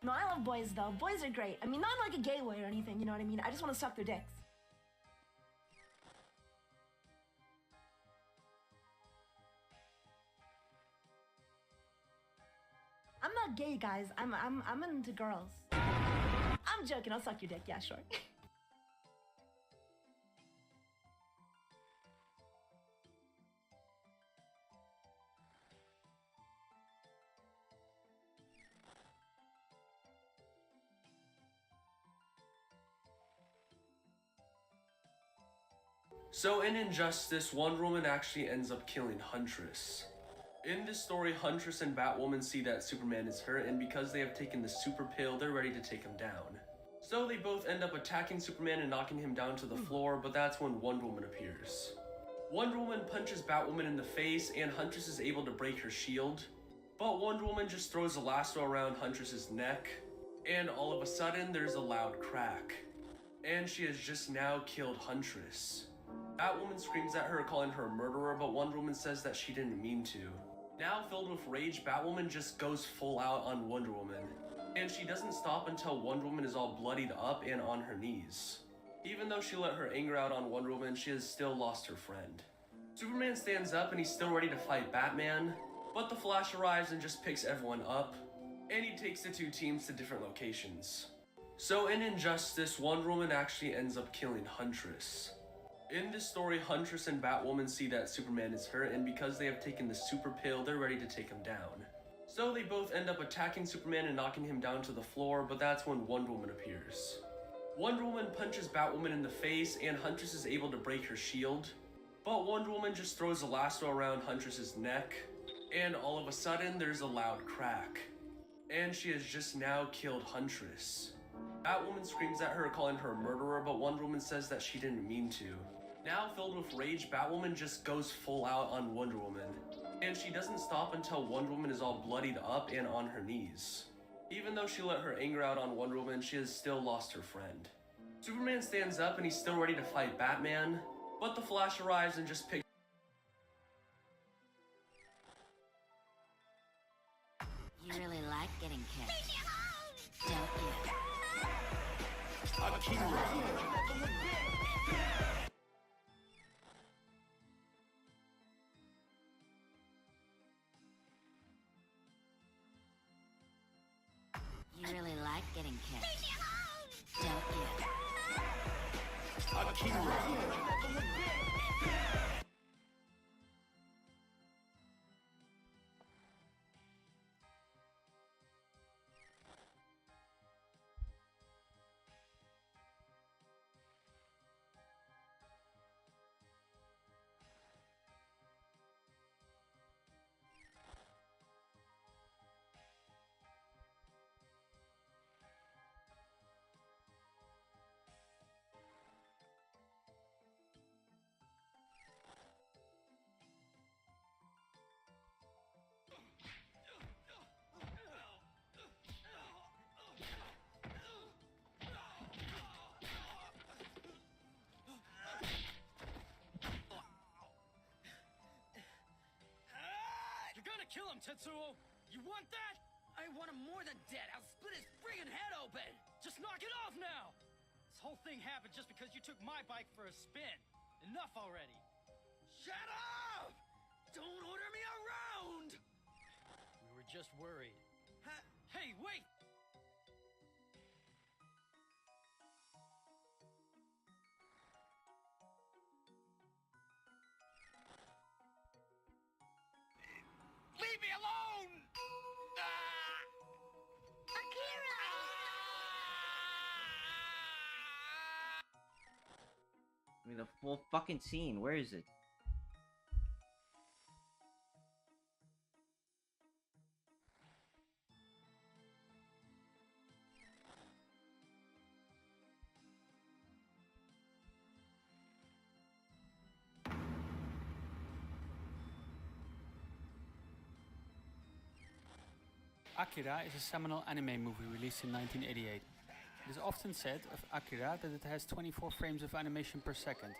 No, I love boys though. Boys are great. I mean, not in like a gay way or anything, you know what I mean? I just want to suck their dicks. I'm not gay, guys. I'm into girls. I'm joking. I'll suck your dick. Yeah, sure. So in Injustice, Wonder Woman actually ends up killing Huntress. In this story, Huntress and Batwoman see that Superman is hurt, and because they have taken the super pill, they're ready to take him down. So they both end up attacking Superman and knocking him down to the floor, but that's when Wonder Woman appears. Wonder Woman punches Batwoman in the face, and Huntress is able to break her shield. But Wonder Woman just throws a lasso around Huntress's neck, and all of a sudden, there's a loud crack. And she has just now killed Huntress. Batwoman screams at her, calling her a murderer, but Wonder Woman says that she didn't mean to. Now filled with rage, Batwoman just goes full out on Wonder Woman. And she doesn't stop until Wonder Woman is all bloodied up and on her knees. Even though she let her anger out on Wonder Woman, she has still lost her friend. Superman stands up and he's still ready to fight Batman, but the Flash arrives and just picks everyone up, and he takes the two teams to different locations. So in Injustice, Wonder Woman actually ends up killing Huntress. In this story, Huntress and Batwoman see that Superman is hurt, and because they have taken the super pill, they're ready to take him down. So they both end up attacking Superman and knocking him down to the floor, but that's when Wonder Woman appears. Wonder Woman punches Batwoman in the face, and Huntress is able to break her shield. But Wonder Woman just throws a lasso around Huntress's neck, and all of a sudden, there's a loud crack. And she has just now killed Huntress. Batwoman screams at her, calling her a murderer, but Wonder Woman says that she didn't mean to. Now filled with rage, Batwoman just goes full out on Wonder Woman, and she doesn't stop until Wonder Woman is all bloodied up and on her knees. Even though she let her anger out on Wonder Woman, she has still lost her friend. Superman stands up and he's still ready to fight Batman, but the Flash arrives and just picks. You really like getting kicked, don't you? Akira. You really like getting kicked, don't you? Akira. Kill him, Tetsuo! You want that? I want him more than dead. I'll split his friggin' head open! Just knock it off now! This whole thing happened just because you took my bike for a spin. Enough already. Shut up! Don't order me around! We were just worried. Hey, wait! Leave me alone! Akira! I mean, the full fucking scene. Where is it? Akira is a seminal anime movie released in 1988. It is often said of Akira that it has 24 frames of animation per second.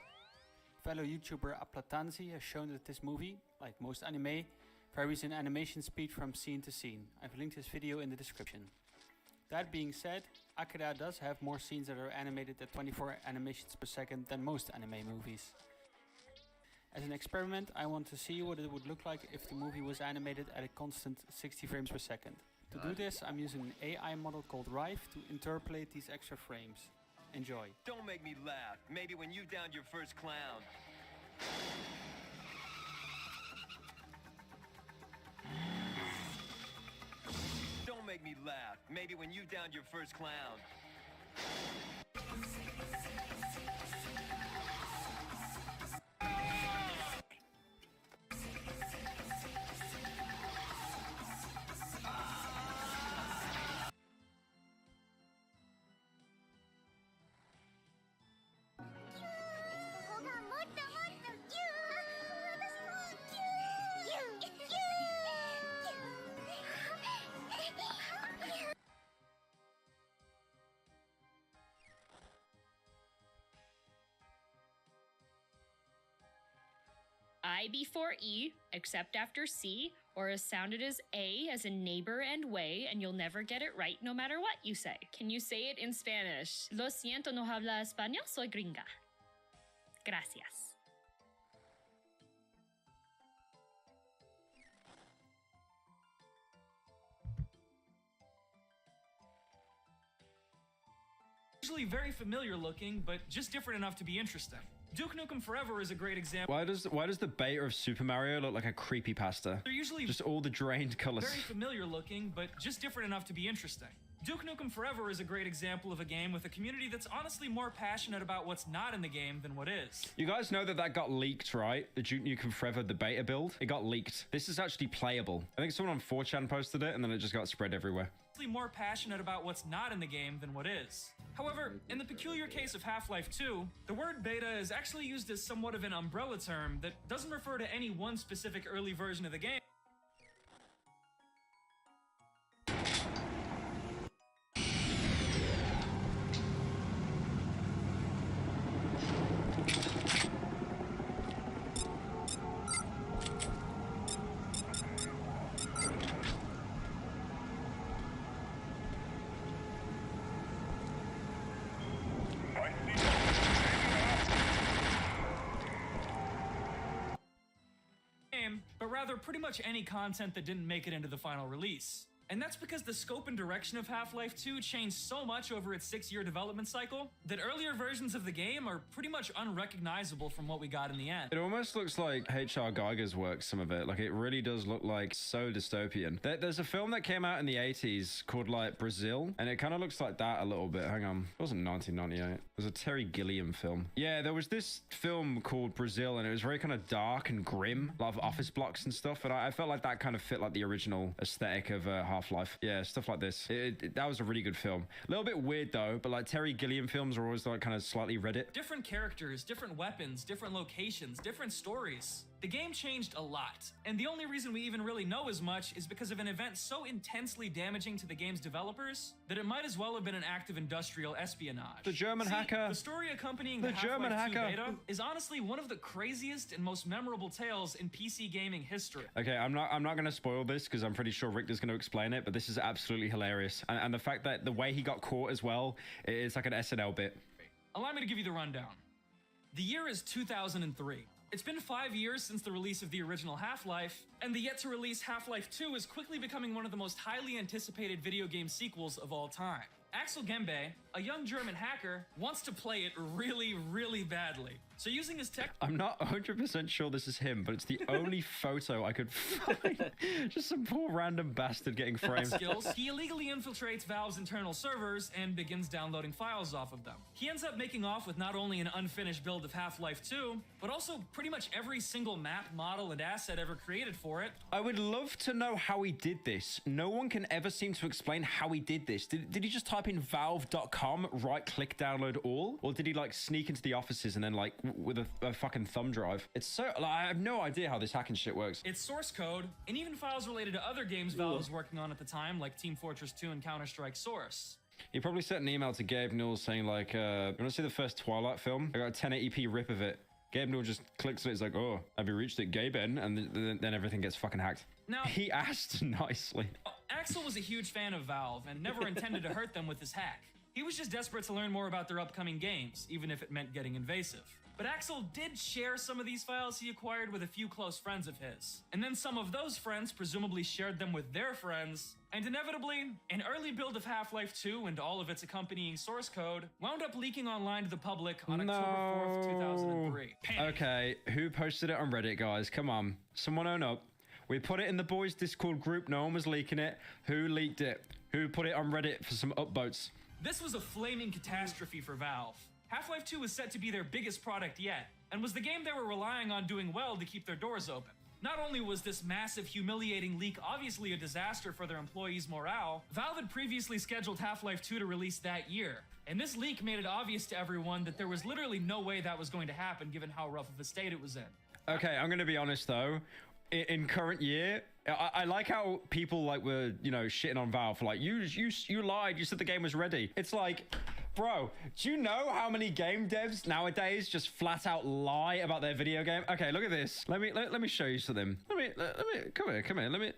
Fellow YouTuber Aplatanzi has shown that this movie, like most anime, varies in animation speed from scene to scene. I've linked his video in the description. That being said, Akira does have more scenes that are animated at 24 animations per second than most anime movies. As an experiment, I want to see what it would look like if the movie was animated at a constant 60 frames per second. To do this, I'm using an AI model called Rife to interpolate these extra frames. Enjoy. Don't make me laugh. Maybe when you downed your first clown. Don't make me laugh. Maybe when you downed your first clown. I before E, except after C, or as sounded as A as in neighbor and way, and you'll never get it right no matter what you say. Can you say it in Spanish? Lo siento, no habla español, soy gringa. Gracias. Usually very familiar looking, but just different enough to be interesting. Duke Nukem Forever is a great example. Why does the beta of Super Mario look like a creepypasta? They're usually just all the drained colors. Very familiar looking, but just different enough to be interesting. Duke Nukem Forever is a great example of a game with a community that's honestly more passionate about what's not in the game than what is. You guys know that that got leaked, right? The Duke Nukem Forever, the beta build, it got leaked. This is actually playable. I think someone on 4chan posted it and then it just got spread everywhere. More passionate about what's not in the game than what is. However, in the peculiar case of Half-Life 2, the word beta is actually used as somewhat of an umbrella term that doesn't refer to any one specific early version of the game. But rather pretty much any content that didn't make it into the final release. And that's because the scope and direction of Half-Life 2 changed so much over its 6-year development cycle that earlier versions of the game are pretty much unrecognizable from what we got in the end. It almost looks like H.R. Geiger's work, some of it. Like, it really does look like so dystopian. There's a film that came out in the 80s called, like, Brazil, and it kind of looks like that a little bit. Hang on. It wasn't 1998. It was a Terry Gilliam film. Yeah, there was this film called Brazil, and it was very kind of dark and grim. A lot of office blocks and stuff, and I felt like that kind of fit, like, the original aesthetic of Half-Life. Yeah, stuff like this. That was a really good film. A little bit weird, though, but, like, Terry Gilliam films are always, like, kind of slightly Reddit. Different characters, different weapons, different locations, different stories. The game changed a lot, and the only reason we even really know as much is because of an event so intensely damaging to the game's developers that it might as well have been an act of industrial espionage. The German hacker. The story accompanying the German Half-Life 2 hacker beta is honestly one of the craziest and most memorable tales in PC gaming history. Okay, I'm not going to spoil this because I'm pretty sure Richter's going to explain it, but this is absolutely hilarious. And the fact that the way he got caught as well, it's like an SNL bit. Allow me to give you the rundown. The year is 2003. It's been 5 years since the release of the original Half-Life, and the yet-to-release Half-Life 2 is quickly becoming one of the most highly anticipated video game sequels of all time. Axel Gembe, a young German hacker, wants to play it really, really badly. So using his tech... I'm not 100% sure this is him, but it's the only photo I could find. Just some poor random bastard getting framed. ...skills, he illegally infiltrates Valve's internal servers and begins downloading files off of them. He ends up making off with not only an unfinished build of Half-Life 2, but also pretty much every single map, model, and asset ever created for it. I would love to know how he did this. No one can ever seem to explain how he did this. Did he just type in valve.com, right-click, download all? Or did he, like, sneak into the offices and then, like, with a fucking thumb drive? It's so... Like, I have no idea how this hacking shit works. It's source code, and even files related to other games Valve was working on at the time, like Team Fortress 2 and Counter-Strike Source. He probably sent an email to Gabe Newell saying, like, you want to see the first Twilight film? I got a 1080p rip of it. Gabe Newell just clicks it. It's like, oh, have you reached it, Gaben? And then everything gets fucking hacked. Now, he asked nicely. Axel was a huge fan of Valve and never intended to hurt them with his hack. He was just desperate to learn more about their upcoming games, even if it meant getting invasive. But Axel did share some of these files he acquired with a few close friends of his. And then some of those friends presumably shared them with their friends, and inevitably, an early build of Half-Life 2 and all of its accompanying source code wound up leaking online to the public on October 4th, 2003. Panic. Okay, who posted it on Reddit, guys? Come on, someone own up. We put it in the boys' Discord group. No one was leaking it. Who leaked it? Who put it on Reddit for some upvotes? This was a flaming catastrophe for Valve. Half-Life 2 was set to be their biggest product yet, and was the game they were relying on doing well to keep their doors open. Not only was this massive, humiliating leak obviously a disaster for their employees' morale, Valve had previously scheduled Half-Life 2 to release that year, and this leak made it obvious to everyone that there was literally no way that was going to happen given how rough of a state it was in. Okay, I'm gonna be honest though. In current year, I like how people like were, you know, shitting on Valve for like, you lied, you said the game was ready. It's like, bro, do you know how many game devs nowadays just flat out lie about their video game? Okay, look at this. Let me show you something. Let me come here. Let me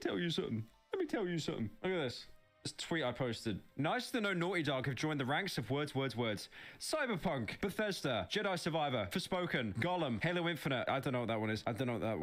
tell you something. Let me tell you something. Look at this. This tweet I posted. Nice to know Naughty Dog have joined the ranks of words. Cyberpunk, Bethesda, Jedi Survivor, Forspoken, Gollum, Halo Infinite. I don't know what that one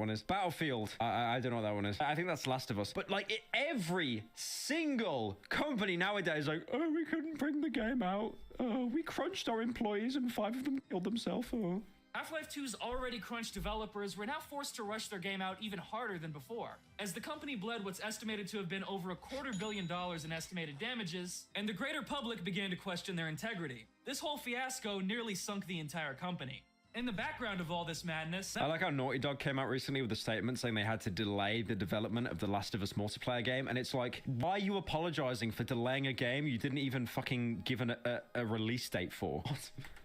is. Battlefield. I don't know what that one is. I think that's Last of Us. But like every single company nowadays, like, oh, we couldn't bring the game out. Oh, we crunched our employees and 5 of them killed themselves. Oh. Half-Life 2's already crunched developers were now forced to rush their game out even harder than before, as the company bled what's estimated to have been over $250 million in estimated damages, and the greater public began to question their integrity. This whole fiasco nearly sunk the entire company. In the background of all this madness... I like how Naughty Dog came out recently with a statement saying they had to delay the development of the Last of Us multiplayer game, and it's like, why are you apologizing for delaying a game you didn't even fucking give a release date for?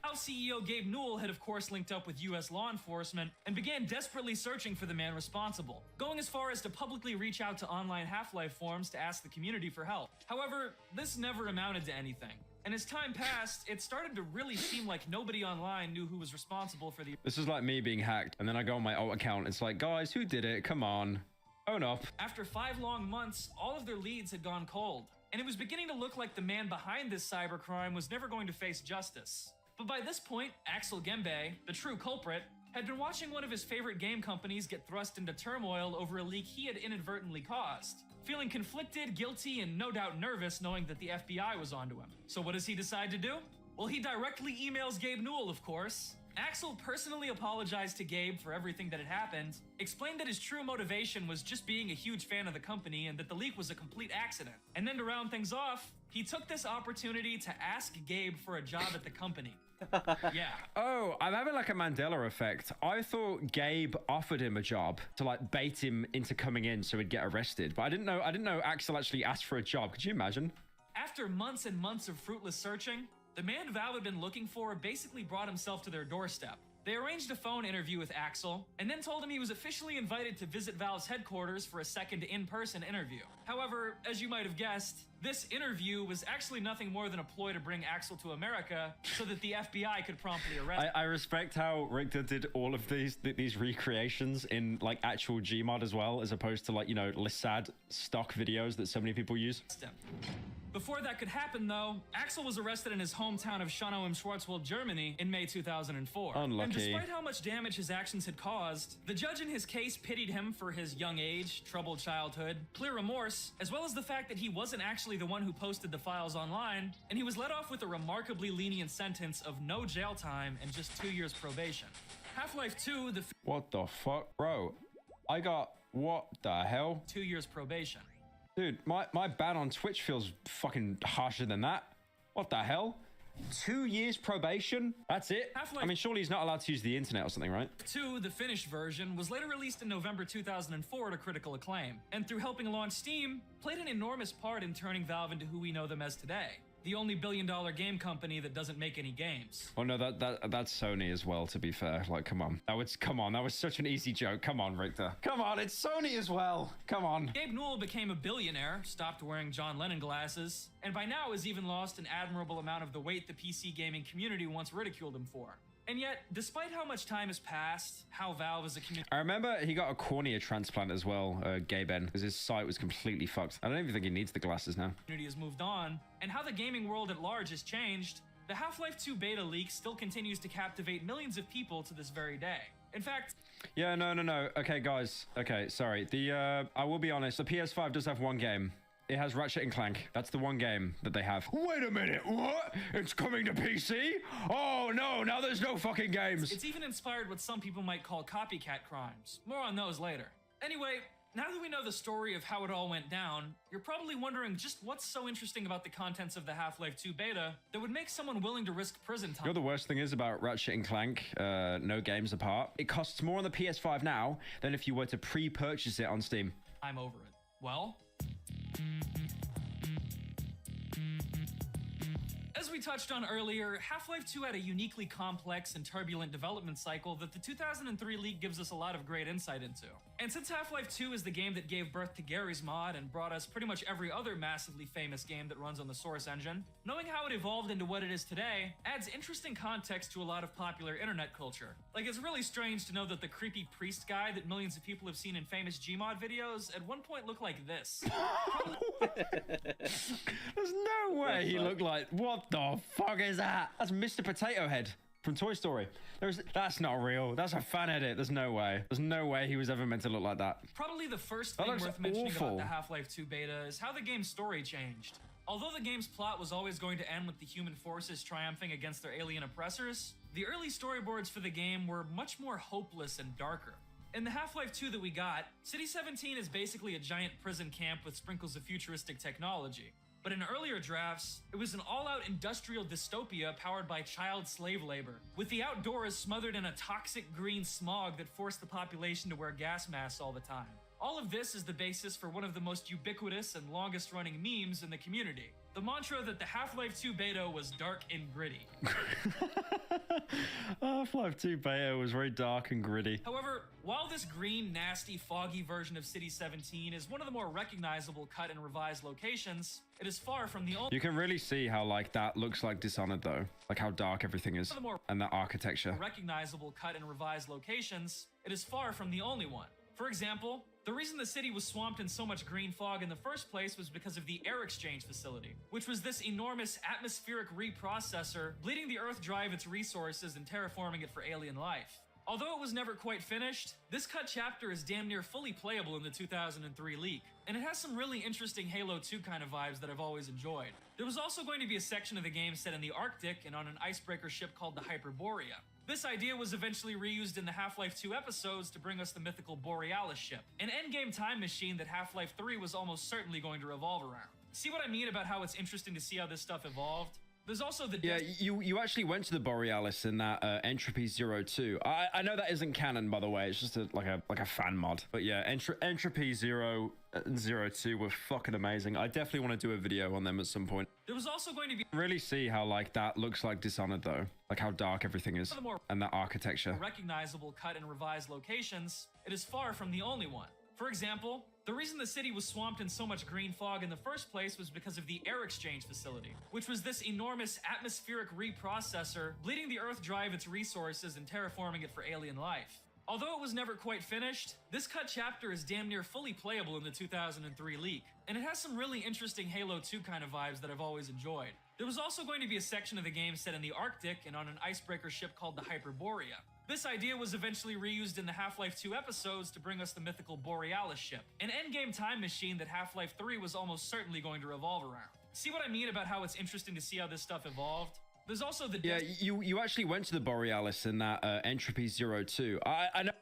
Our CEO Gabe Newell had of course linked up with US law enforcement and began desperately searching for the man responsible, going as far as to publicly reach out to online Half-Life forums to ask the community for help. However, this never amounted to anything. And as time passed, it started to really seem like nobody online knew who was responsible for the... This is like me being hacked, and then I go on my alt account. It's like, guys, who did it? Come on. Own up. After 5 long months, all of their leads had gone cold, and it was beginning to look like the man behind this cybercrime was never going to face justice. But by this point, Axel Gembe, the true culprit, had been watching one of his favorite game companies get thrust into turmoil over a leak he had inadvertently caused. Feeling conflicted, guilty, and no doubt nervous knowing that the FBI was onto him. So what does he decide to do? Well, he directly emails Gabe Newell, of course. Axel personally apologized to Gabe for everything that had happened, explained that his true motivation was just being a huge fan of the company and that the leak was a complete accident. And then to round things off, he took this opportunity to ask Gabe for a job at the company. Yeah. Oh, I'm having like a Mandela effect. I thought Gabe offered him a job to like bait him into coming in so he'd get arrested. But I didn't know Axel actually asked for a job. Could you imagine? After months and months of fruitless searching, the man Valve had been looking for basically brought himself to their doorstep. They arranged a phone interview with Axel, and then told him he was officially invited to visit Valve's headquarters for a second in-person interview. However, as you might have guessed, this interview was actually nothing more than a ploy to bring Axel to America so that the FBI could promptly arrest him. I respect how Richter did all of these recreations in like actual Gmod as well, as opposed to like, you know, Lissad stock videos that so many people use. Before that could happen, though, Axel was arrested in his hometown of Schönau im Schwarzwald, Germany in May 2004. Unlucky. And despite how much damage his actions had caused, the judge in his case pitied him for his young age, troubled childhood, clear remorse, as well as the fact that he wasn't actually the one who posted the files online, and he was let off with a remarkably lenient sentence of no jail time and just 2 years probation. Half-Life 2, What the fuck? Bro, I got... What the hell? 2 years probation. Dude, my ban on Twitch feels fucking harsher than that. What the hell? 2 years probation? That's it? I mean, surely he's not allowed to use the internet or something, right? 2, the finished version, was later released in November 2004 to critical acclaim, and through helping launch Steam, played an enormous part in turning Valve into who we know them as today. The only billion-dollar game company that doesn't make any games. Oh no, that's Sony as well, to be fair. Like, come on. That was such an easy joke. Come on, Richter. Come on, it's Sony as well. Come on. Gabe Newell became a billionaire, stopped wearing John Lennon glasses, and by now has even lost an admirable amount of the weight the PC gaming community once ridiculed him for. And yet, despite how much time has passed, how Valve as a community I remember he got a cornea transplant as well, Gaben, because his sight was completely fucked. I don't even think he needs the glasses now. has moved on, and how the gaming world at large has changed, the Half-Life 2 beta leak still continues to captivate millions of people to this very day. In fact, Yeah, no. Okay, guys. Okay, sorry. I will be honest. The PS5 does have one game. It has Ratchet and Clank. That's the one game that they have. Wait a minute. What? It's coming to PC? Oh, no. Now there's no fucking games. it's even inspired what some people might call copycat crimes. More on those later. Anyway, now that we know the story of how it all went down, you're probably wondering just what's so interesting about the contents of the Half-Life 2 beta that would make someone willing to risk prison time. You know the worst thing is about Ratchet and Clank, no games apart? It costs more on the PS5 now than if you were to pre-purchase it on Steam. I'm over it. Well, as we touched on earlier, Half-Life 2 had a uniquely complex and turbulent development cycle that the 2003 leak gives us a lot of great insight into. And since Half-Life 2 is the game that gave birth to Gary's Mod and brought us pretty much every other massively famous game that runs on the Source engine, knowing how it evolved into what it is today adds interesting context to a lot of popular internet culture. Like, it's really strange to know that the creepy priest guy that millions of people have seen in famous Gmod videos at one point looked like this. There's no way he looked like, what the fuck is that? That's Mr. Potato Head from Toy Story. That's not real. That's a fan edit. There's no way. There's no way he was ever meant to look like that. Probably the first That thing looks worth mentioning awful. about the Half-Life 2 beta is how the game's story changed. Although the game's plot was always going to end with the human forces triumphing against their alien oppressors, the early storyboards for the game were much more hopeless and darker. In the Half-Life 2 that we got, City 17 is basically a giant prison camp with sprinkles of futuristic technology. But in earlier drafts, it was an all-out industrial dystopia powered by child slave labor, with the outdoors smothered in a toxic green smog that forced the population to wear gas masks all the time. All of this is the basis for one of the most ubiquitous and longest-running memes in the community. The mantra that the Half-Life 2 beta was dark and gritty. Half-Life 2 beta was very dark and gritty. However, while this green, nasty, foggy version of City 17 is one of the more recognizable cut and revised locations, it is far from the only— You can really see how, like, that looks like Dishonored, though. Like, how dark everything is. And the architecture. recognizable cut and revised locations, it is far from the only one. For example, the reason the city was swamped in so much green fog in the first place was because of the air exchange facility, which was this enormous atmospheric reprocessor bleeding the Earth dry of its resources and terraforming it for alien life. Although it was never quite finished, this cut chapter is damn near fully playable in the 2003 leak, and it has some really interesting Halo 2 kind of vibes that I've always enjoyed. There was also going to be a section of the game set in the Arctic and on an icebreaker ship called the Hyperborea. This idea was eventually reused in the Half-Life 2 episodes to bring us the mythical Borealis ship, an endgame time machine that Half-Life 3 was almost certainly going to revolve around. See what I mean about how it's interesting to see how this stuff evolved? There's also the— Yeah, you actually went to the Borealis in that Entropy 02. I know that isn't canon, by the way. It's just like a fan mod. But yeah, Entropy 02 were fucking amazing. I definitely want to do a video on them at some point. There was also going to be— Really see how, like, that looks like Dishonored, though. Like how dark everything is. And the architecture. recognizable cut and revised locations, it is far from the only one. For example, the reason the city was swamped in so much green fog in the first place was because of the air exchange facility, which was this enormous atmospheric reprocessor bleeding the Earth dry of its resources and terraforming it for alien life. Although it was never quite finished, this cut chapter is damn near fully playable in the 2003 leak, and it has some really interesting Halo 2 kind of vibes that I've always enjoyed. There was also going to be a section of the game set in the Arctic and on an icebreaker ship called the Hyperborea. This idea was eventually reused in the Half-Life 2 episodes to bring us the mythical Borealis ship, an endgame time machine that Half-Life 3 was almost certainly going to revolve around. See what I mean about how it's interesting to see how this stuff evolved? There's also the— Yeah, you actually went to the Borealis in that Entropy 02. I know.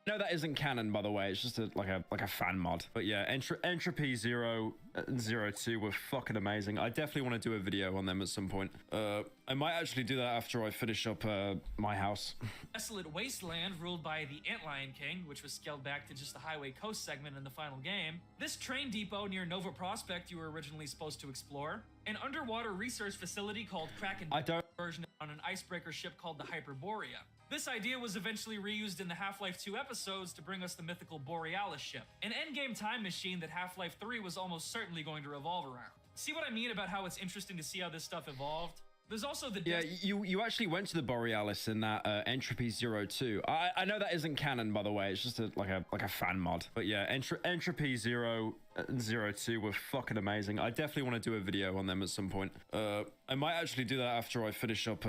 No, that isn't canon, by the way. It's just like a fan mod. But yeah, Entropy 0 and 02 were fucking amazing. I definitely want to do a video on them at some point. I might actually do that after I finish up my house. Desolate wasteland ruled by the Antlion King, which was scaled back to just the Highway Coast segment in the final game. This train depot near Nova Prospect you were originally supposed to explore. An underwater research facility called Kraken version on an icebreaker ship called the Hyperborea. This idea was eventually reused in the Half-Life 2 episodes to bring us the mythical Borealis ship, an endgame time machine that Half-Life 3 was almost certainly going to revolve around. See what I mean about how it's interesting to see how this stuff evolved? There's also the... Yeah, you actually went to the Borealis in that Entropy 02. I know that isn't canon, by the way. It's just like a fan mod. But yeah, Entropy 0 and 02 were fucking amazing. I definitely want to do a video on them at some point. I might actually do that after I finish up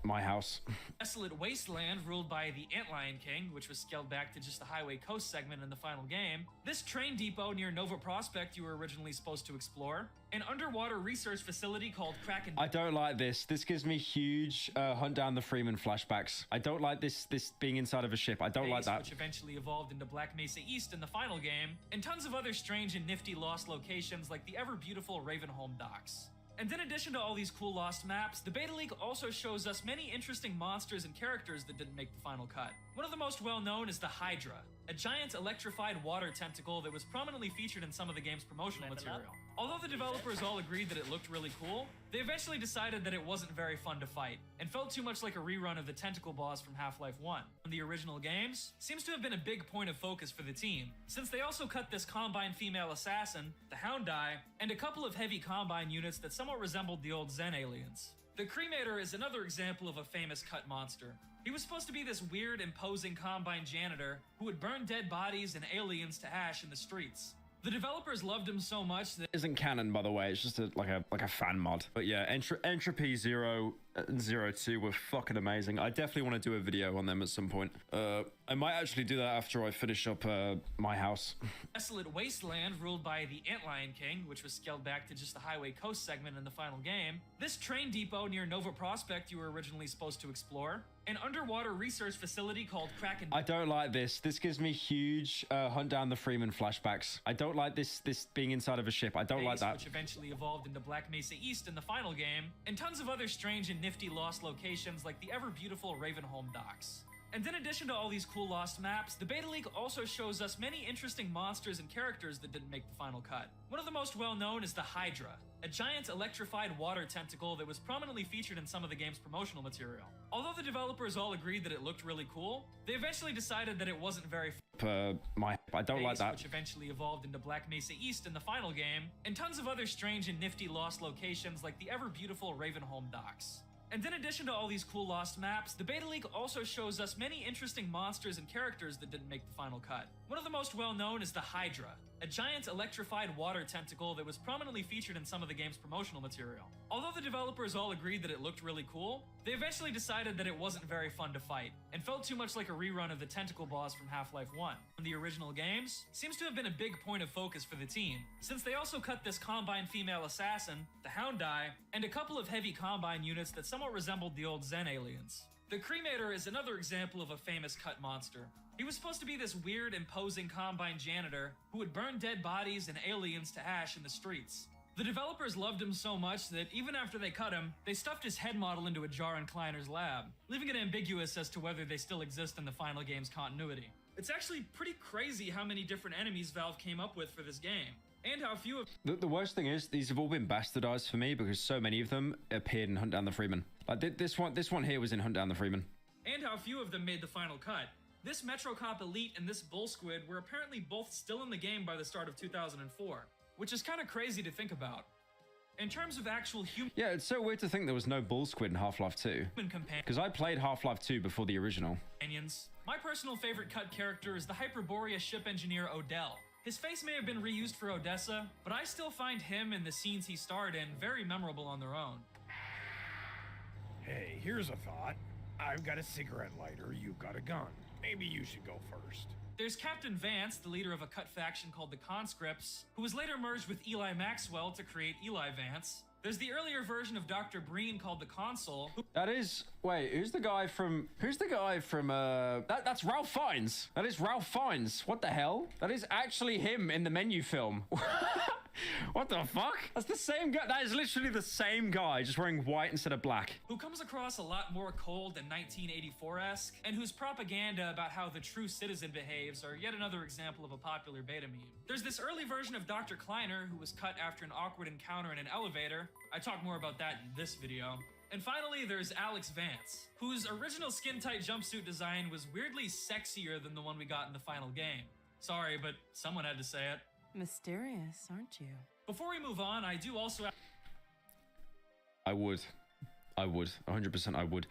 my house. Desolate wasteland ruled by the Antlion King, which was scaled back to just the Highway Coast segment in the final game. This train depot near Nova Prospect you were originally supposed to explore. An underwater research facility called Kraken... I don't like this. This gives me huge Hunt Down the Freeman flashbacks. I don't like this being inside of a ship. I don't like that. Which eventually evolved into Black Mesa East in the final game, and tons of other strange and nifty lost locations like the ever-beautiful Ravenholm Docks. And in addition to all these cool lost maps, the Beta League also shows us many interesting monsters and characters that didn't make the final cut. One of the most well-known is the Hydra, a giant electrified water tentacle that was prominently featured in some of the game's promotional material. Although the developers all agreed that it looked really cool, they eventually decided that it wasn't very fun to fight, and felt too much like a rerun of the tentacle boss from Half-Life 1. The original games seems to have been a big point of focus for the team, since they also cut this Combine female assassin, the Houndai, and a couple of heavy Combine units that somewhat resembled the old Zen aliens. The Cremator is another example of a famous cut monster. He was supposed to be this weird, imposing Combine janitor who would burn dead bodies and aliens to ash in the streets. The developers loved him so much that... Isn't canon, by the way. It's just like a fan mod. But yeah, Entropy 0 and 02 were fucking amazing. I definitely want to do a video on them at some point. I might actually do that after I finish up my house. Desolate wasteland ruled by the Antlion King, which was scaled back to just the Highway Coast segment in the final game. This train depot near Nova Prospect you were originally supposed to explore. An underwater research facility called Kraken... I don't like this. This gives me huge Hunt Down the Freeman flashbacks. I don't like this being inside of a ship. I don't like that. Which eventually evolved into Black Mesa East in the final game, and tons of other strange and nifty lost locations like the ever-beautiful Ravenholm Docks. And in addition to all these cool lost maps, the Beta League also shows us many interesting monsters and characters that didn't make the final cut. One of the most well-known is the Hydra, a giant electrified water tentacle that was prominently featured in some of the game's promotional material. Although the developers all agreed that it looked really cool, they eventually decided that it wasn't very I don't like that. Which eventually evolved into Black Mesa East in the final game, and tons of other strange and nifty lost locations like the ever-beautiful Ravenholm Docks. And in addition to all these cool lost maps, the Beta League also shows us many interesting monsters and characters that didn't make the final cut. One of the most well-known is the Hydra, a giant electrified water tentacle that was prominently featured in some of the game's promotional material. Although the developers all agreed that it looked really cool, they eventually decided that it wasn't very fun to fight, and felt too much like a rerun of the tentacle boss from Half-Life 1. The original games seems to have been a big point of focus for the team, since they also cut this Combine female assassin, the Houndai, and a couple of heavy Combine units that somewhat resembled the old Zen aliens. The Cremator is another example of a famous cut monster. He was supposed to be this weird, imposing Combine janitor who would burn dead bodies and aliens to ash in the streets. The developers loved him so much that even after they cut him, they stuffed his head model into a jar in Kleiner's lab, leaving it ambiguous as to whether they still exist in the final game's continuity. It's actually pretty crazy how many different enemies Valve came up with for this game, and how few of... The worst thing is, these have all been bastardized for me because so many of them appeared in Hunt Down the Freeman. Like, this one here was in Hunt Down the Freeman. And how few of them made the final cut. This Metro Cop Elite and this Bull Squid were apparently both still in the game by the start of 2004, which is kind of crazy to think about. In terms of actual human... Yeah, it's so weird to think there was no Bull Squid in Half-Life 2. Because I played Half-Life 2 before the original. My personal favorite cut character is the Hyperborea ship engineer Odell. His face may have been reused for Odessa, but I still find him and the scenes he starred in very memorable on their own. Hey, here's a thought. I've got a cigarette lighter, you've got a gun. Maybe you should go first. There's Captain Vance, the leader of a cut faction called the Conscripts, who was later merged with Eli Maxwell to create Eli Vance. There's the earlier version of Dr. Breen called the Console. That is, wait, who's the guy from that's Ralph Fiennes. That is Ralph Fiennes. What the hell? That is actually him in the Menu film. What the fuck? That's the same guy. That is literally the same guy, just wearing white instead of black. Who comes across a lot more cold and 1984-esque, and whose propaganda about how the true citizen behaves are yet another example of a popular beta meme. There's this early version of Dr. Kleiner who was cut after an awkward encounter in an elevator. I talk more about that in this video. And finally, there's Alex Vance, whose original skin-tight jumpsuit design was weirdly sexier than the one we got in the final game. Sorry, but someone had to say it. Mysterious, aren't you? Before we move on, I do also... I would 100% I would.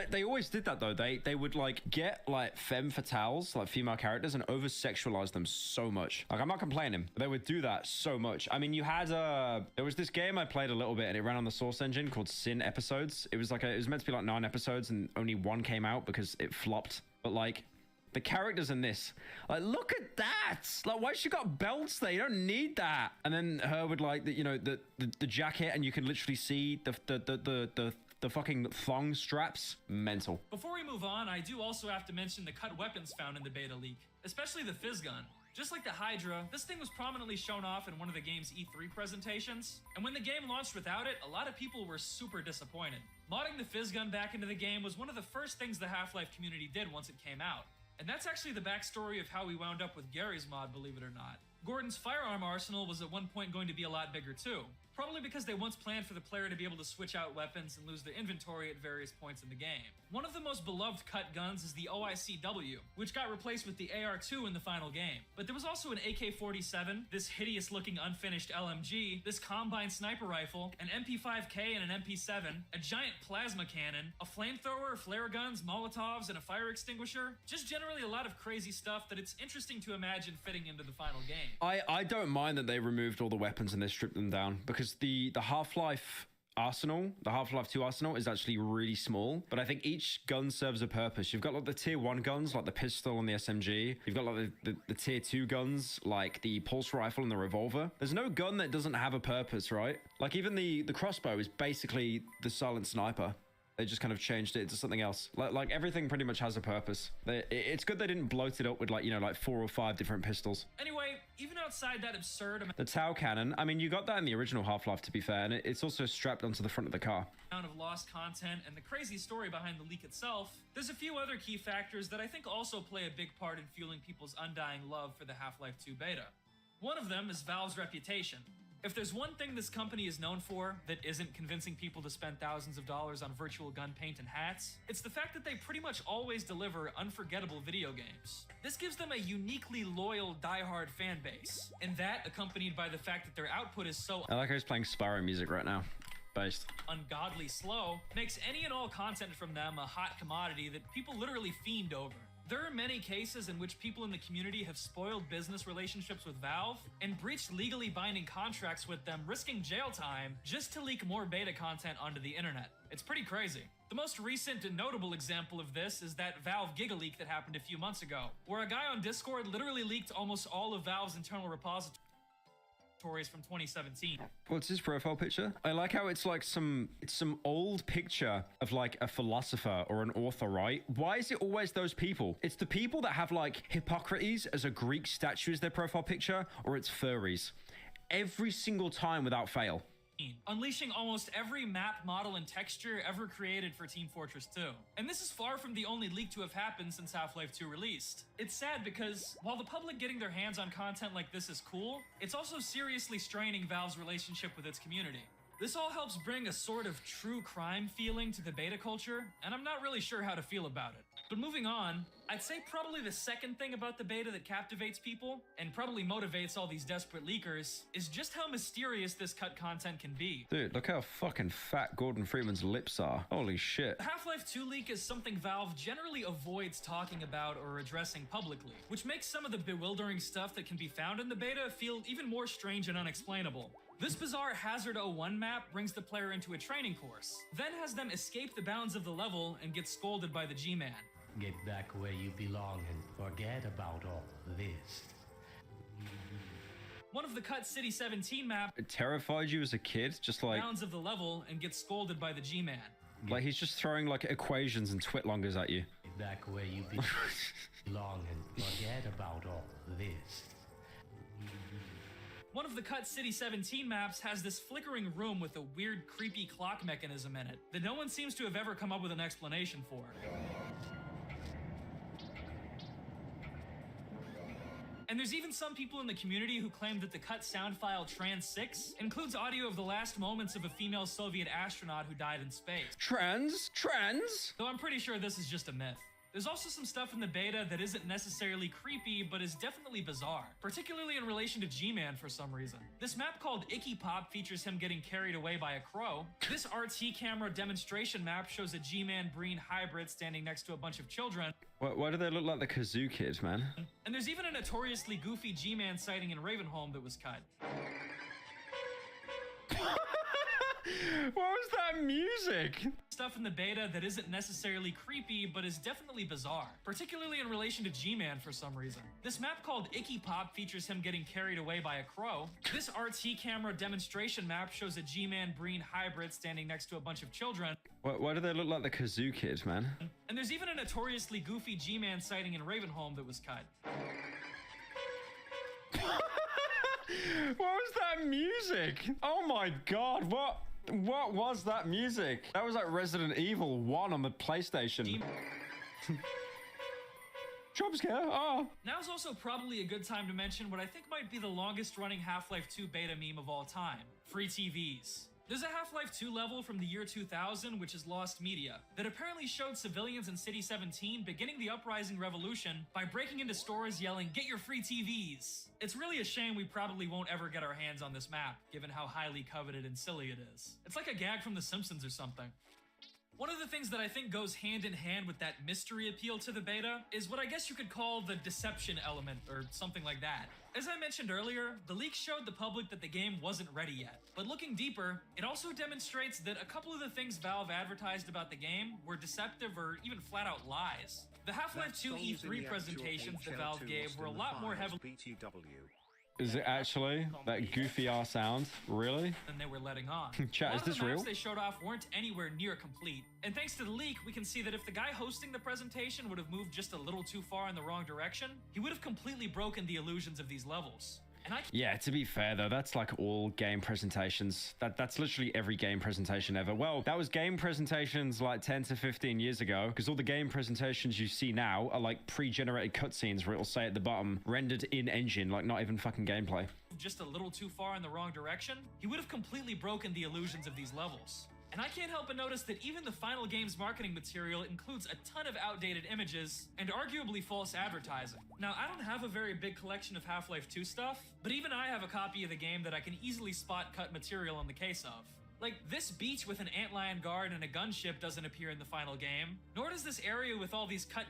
They always did that though. They would like get like femme fatales, like female characters, and over sexualize them so much. Like, I'm not complaining, but they would do that so much. I mean, you had there was this game I played a little bit and it ran on the Source engine called Sin Episodes. It was like it was meant to be like 9 episodes and only 1 came out because it flopped. But like, the characters in this, like, look at that! Like, why she got belts there? You don't need that. And then her with like the jacket, and you can literally see the fucking thong straps. Mental. Before we move on, I do also have to mention the cut weapons found in the beta leak, especially the Fizz gun. Just like the Hydra, this thing was prominently shown off in one of the game's E3 presentations, and when the game launched without it, a lot of people were super disappointed. Modding the Fizz gun back into the game was one of the first things the Half-Life community did once it came out. And that's actually the backstory of how we wound up with Gary's mod, believe it or not. Gordon's firearm arsenal was at one point going to be a lot bigger too, probably because they once planned for the player to be able to switch out weapons and lose their inventory at various points in the game. One of the most beloved cut guns is the OICW, which got replaced with the AR-2 in the final game. But there was also an AK-47, this hideous-looking unfinished LMG, this Combine sniper rifle, an MP5K and an MP7, a giant plasma cannon, a flamethrower, flare guns, Molotovs, and a fire extinguisher. Just generally a lot of crazy stuff that it's interesting to imagine fitting into the final game. I don't mind that they removed all the weapons and they stripped them down, because the Half-Life arsenal, the Half-Life 2 arsenal, is actually really small, but I think each gun serves a purpose. You've got like the tier 1 guns like the pistol and the SMG. You've got like the tier 2 guns like the pulse rifle and the revolver. There's no gun that doesn't have a purpose, right? Like even the crossbow is basically the silent sniper. They just kind of changed it to something else. Like everything pretty much has a purpose. It's good they didn't bloat it up with like, you know, like 4 or 5 different pistols. Anyway, even outside that absurd The Tau cannon, I mean, you got that in the original Half-Life, to be fair, and it's also strapped onto the front of the car. Amount of lost content and the crazy story behind the leak itself, there's a few other key factors that I think also play a big part in fueling people's undying love for the Half-Life 2 beta. One of them is Valve's reputation. If there's one thing this company is known for that isn't convincing people to spend thousands of dollars on virtual gun paint and hats, it's the fact that they pretty much always deliver unforgettable video games. This gives them a uniquely loyal, die-hard fan base, and that, accompanied by the fact that their output is so I like how he's playing Spyro music right now. Based. Ungodly slow, makes any and all content from them a hot commodity that people literally fiend over. There are many cases in which people in the community have spoiled business relationships with Valve and breached legally binding contracts with them, risking jail time just to leak more beta content onto the internet. It's pretty crazy. The most recent and notable example of this is that Valve Giga leak that happened a few months ago, where a guy on Discord literally leaked almost all of Valve's internal repositories from 2017. What's his profile picture? I like how it's like some old picture of like a philosopher or an author, right? Why is it always those people? It's the people that have like Hippocrates as a Greek statue as their profile picture, or it's furries. Every single time without fail. Unleashing almost every map, model, and texture ever created for Team Fortress 2. And this is far from the only leak to have happened since Half-Life 2 released. It's sad because, while the public getting their hands on content like this is cool, it's also seriously straining Valve's relationship with its community. This all helps bring a sort of true crime feeling to the beta culture, and I'm not really sure how to feel about it. But moving on, I'd say probably the second thing about the beta that captivates people, and probably motivates all these desperate leakers, is just how mysterious this cut content can be. Dude, look how fucking fat Gordon Freeman's lips are. Holy shit. The Half-Life 2 leak is something Valve generally avoids talking about or addressing publicly, which makes some of the bewildering stuff that can be found in the beta feel even more strange and unexplainable. This bizarre Hazard 01 map brings the player into a training course, then has them escape the bounds of the level and get scolded by the G-Man. Get back where you belong and forget about all this. One of the cut City 17 map It terrified you as a kid, just like rounds of the level and gets scolded by the G-Man. he's just throwing like equations and twitlongers at you. Back where you belong and forget about all this. One of the cut City 17 maps has this flickering room with a weird, creepy clock mechanism in it that no one seems to have ever come up with an explanation for. And there's even some people in the community who claim that the cut sound file Trans 6 includes audio of the last moments of a female Soviet astronaut who died in space. Trans? Though I'm pretty sure this is just a myth. There's also some stuff in the beta that isn't necessarily creepy, but is definitely bizarre, particularly in relation to G-Man for some reason. This map called Icky Pop features him getting carried away by a crow. This RT camera demonstration map shows a G-Man Breen hybrid standing next to a bunch of children. Why do they look like the Kazoo Kid, man? And there's even a notoriously goofy G-Man sighting in Ravenholm that was cut. What was that music? Stuff in the beta that isn't necessarily creepy, but is definitely bizarre, particularly in relation to G-Man for some reason. This map called Icky Pop features him getting carried away by a crow. This RT camera demonstration map shows a G-Man Breen hybrid standing next to a bunch of children. Why do they look like the Kazoo Kid, man? And there's even a notoriously goofy G-Man sighting in Ravenholm that was cut. What was that music? Oh my god, what was that music? That was like Resident Evil 1 on the PlayStation. Jump scare, oh. Now's also probably a good time to mention what I think might be the longest running Half-Life 2 beta meme of all time. Free TVs. There's a Half-Life 2 level from the year 2000, which is Lost Media, that apparently showed civilians in City 17 beginning the uprising revolution by breaking into stores yelling, "Get your free TVs!" It's really a shame we probably won't ever get our hands on this map, given how highly coveted and silly it is. It's like a gag from The Simpsons or something. One of the things that I think goes hand in hand with that mystery appeal to the beta is what I guess you could call the deception element, or something like that. As I mentioned earlier, the leak showed the public that the game wasn't ready yet. But looking deeper, it also demonstrates that a couple of the things Valve advertised about the game were deceptive or even flat out lies. The Half-Life 2 E3 presentations that Valve gave were a lot more heavily Is it actually that goofy ass sound? Really? than they were letting on. Chat, is this the maps real? they showed off weren't anywhere near complete. And thanks to the leak, we can see that if the guy hosting the presentation would have moved just a little too far in the wrong direction, he would have completely broken the illusions of these levels. And Yeah, to be fair though, that's like all game presentations. That's literally every game presentation ever. Well, that was game presentations like 10 to 15 years ago, because all the game presentations you see now are like pre-generated cutscenes where it'll say at the bottom, rendered in engine, like not even fucking gameplay. just a little too far in the wrong direction, he would have completely broken the illusions of these levels. And I can't help but notice that even the final game's marketing material includes a ton of outdated images and arguably false advertising. Now, I don't have a very big collection of Half-Life 2 stuff, but even I have a copy of the game that I can easily spot cut material in the case of. Like, this beach with an antlion guard and a gunship doesn't appear in the final game, nor does this area with all these cut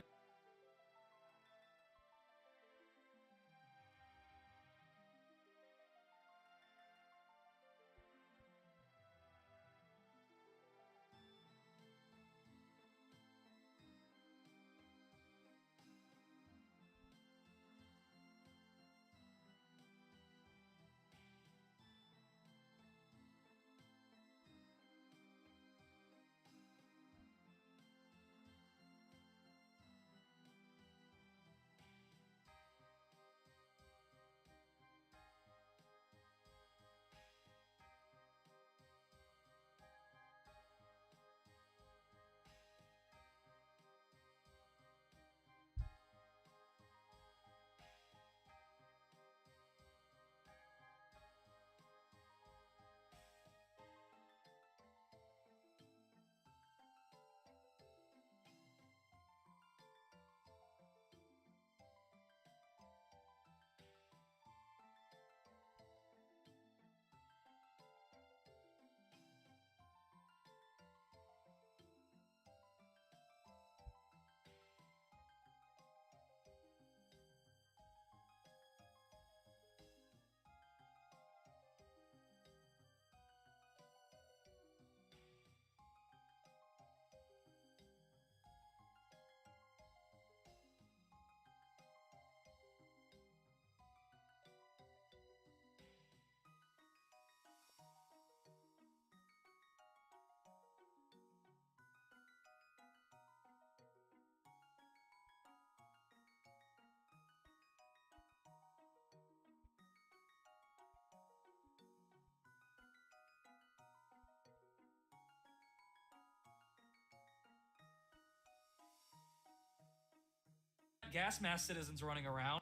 gas mask citizens running around.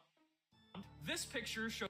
This picture shows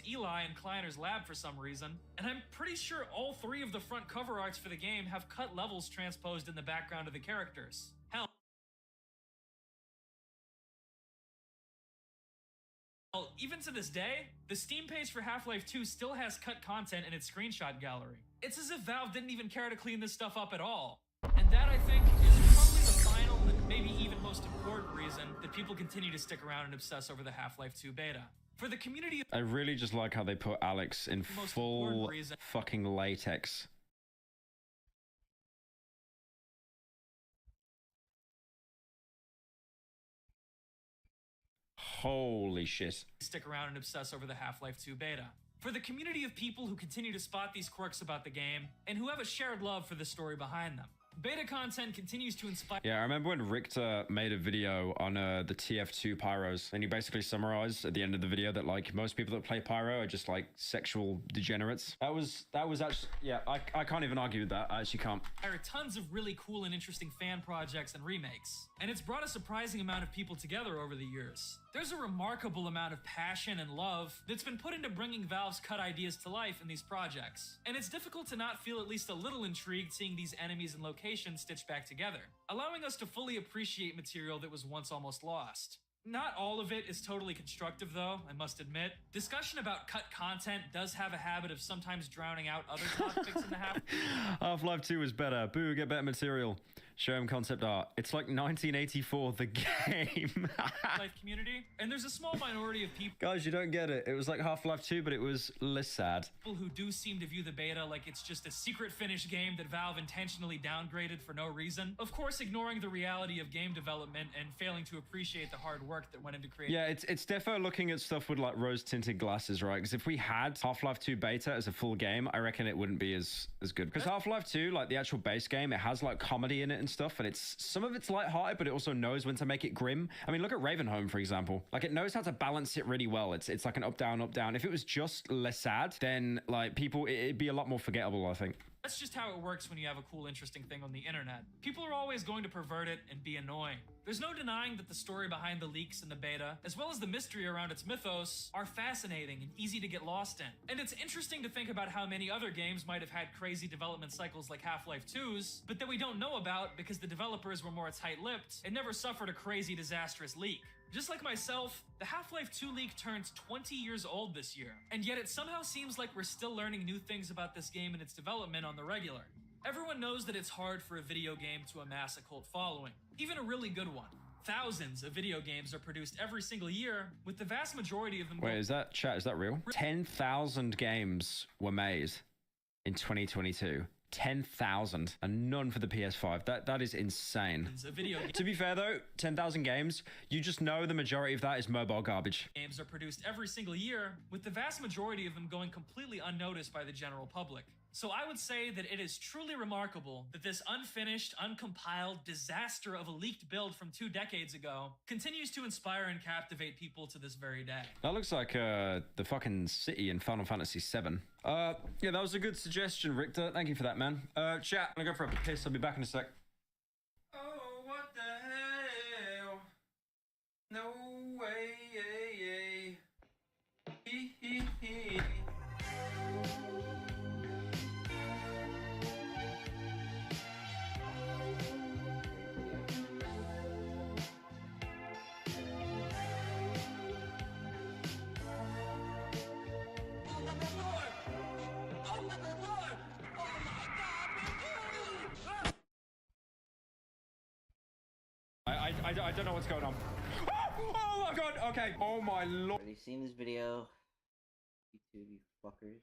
Eli in Kleiner's lab for some reason, and I'm pretty sure all 3 of the front cover arts for the game have cut levels transposed in the background of the characters. Hell, even to this day, the Steam page for Half-Life 2 still has cut content in its screenshot gallery. It's as if Valve didn't even care to clean this stuff up at all. And that, I think, is probably the final and maybe even most important reason that people continue to stick around and obsess over the Half-Life 2 beta. For the community, I really just like how they put Alex in full fucking latex. Holy shit. Stick around and obsess over the Half-Life 2 beta. For the community of people who continue to spot these quirks about the game, and who have a shared love for the story behind them. Beta content continues to inspire. Yeah, I remember when Richter made a video on the TF2 Pyros, and he basically summarized at the end of the video that like most people that play Pyro are just like sexual degenerates. That was actually, yeah, I can't even argue with that. I actually can't. There are tons of really cool and interesting fan projects and remakes, and it's brought a surprising amount of people together over the years. There's a remarkable amount of passion and love that's been put into bringing Valve's cut ideas to life in these projects, and it's difficult to not feel at least a little intrigued seeing these enemies and locations stitched back together, allowing us to fully appreciate material that was once almost lost. Not all of it is totally constructive though, I must admit. Discussion about cut content does have a habit of sometimes drowning out other topics in the Half-Life 2 was better. Boo, get better material. Show him concept art. It's like 1984, the game. Life community, and there's a small minority of people. Guys, you don't get it. It was like Half-Life 2, but it was less sad. People who do seem to view the beta like it's just a secret finished game that Valve intentionally downgraded for no reason. Of course, ignoring the reality of game development and failing to appreciate the hard work that went into creating. Yeah, it's defo looking at stuff with like rose-tinted glasses, right? Because if we had Half-Life 2 beta as a full game, I reckon it wouldn't be as good. Because Half-Life 2, like the actual base game, it has like comedy in it and stuff, and it's some of it's lighthearted, but it also knows when to make it grim. I mean, look at Ravenholm, for example. Like, it knows how to balance it really well. It's like an up down. If it was just less sad, then like it'd be a lot more forgettable, I think. That's just how it works when you have a cool, interesting thing on the internet. People are always going to pervert it and be annoying. There's no denying that the story behind the leaks in the beta, as well as the mystery around its mythos, are fascinating and easy to get lost in. And it's interesting to think about how many other games might have had crazy development cycles like Half-Life 2's, but that we don't know about because the developers were more tight-lipped and never suffered a crazy, disastrous leak. Just like myself, the Half-Life 2 leak turns 20 years old this year, and yet it somehow seems like we're still learning new things about this game and its development on the regular. Everyone knows that it's hard for a video game to amass a cult following, even a really good one. Thousands of video games are produced every single year, with the vast majority of them— Wait, is that real? 10,000 games were made in 2022. 10,000, and none for the PS5. That is insane. To be fair though, 10,000 games, you just know the majority of that is mobile garbage. Games are produced every single year, with the vast majority of them going completely unnoticed by the general public. So I would say that it is truly remarkable that this unfinished, uncompiled disaster of a leaked build from 2 decades ago continues to inspire and captivate people to this very day. That looks like the fucking city in Final Fantasy VII. Yeah, that was a good suggestion, Richter. Thank you for that, man. Chat, I'm gonna go for a piss. I'll be back in a sec. Oh, what the hell? No way. I don't know what's going on. Oh my god! Okay. Oh my lord. Already seen this video. YouTube, you fuckers.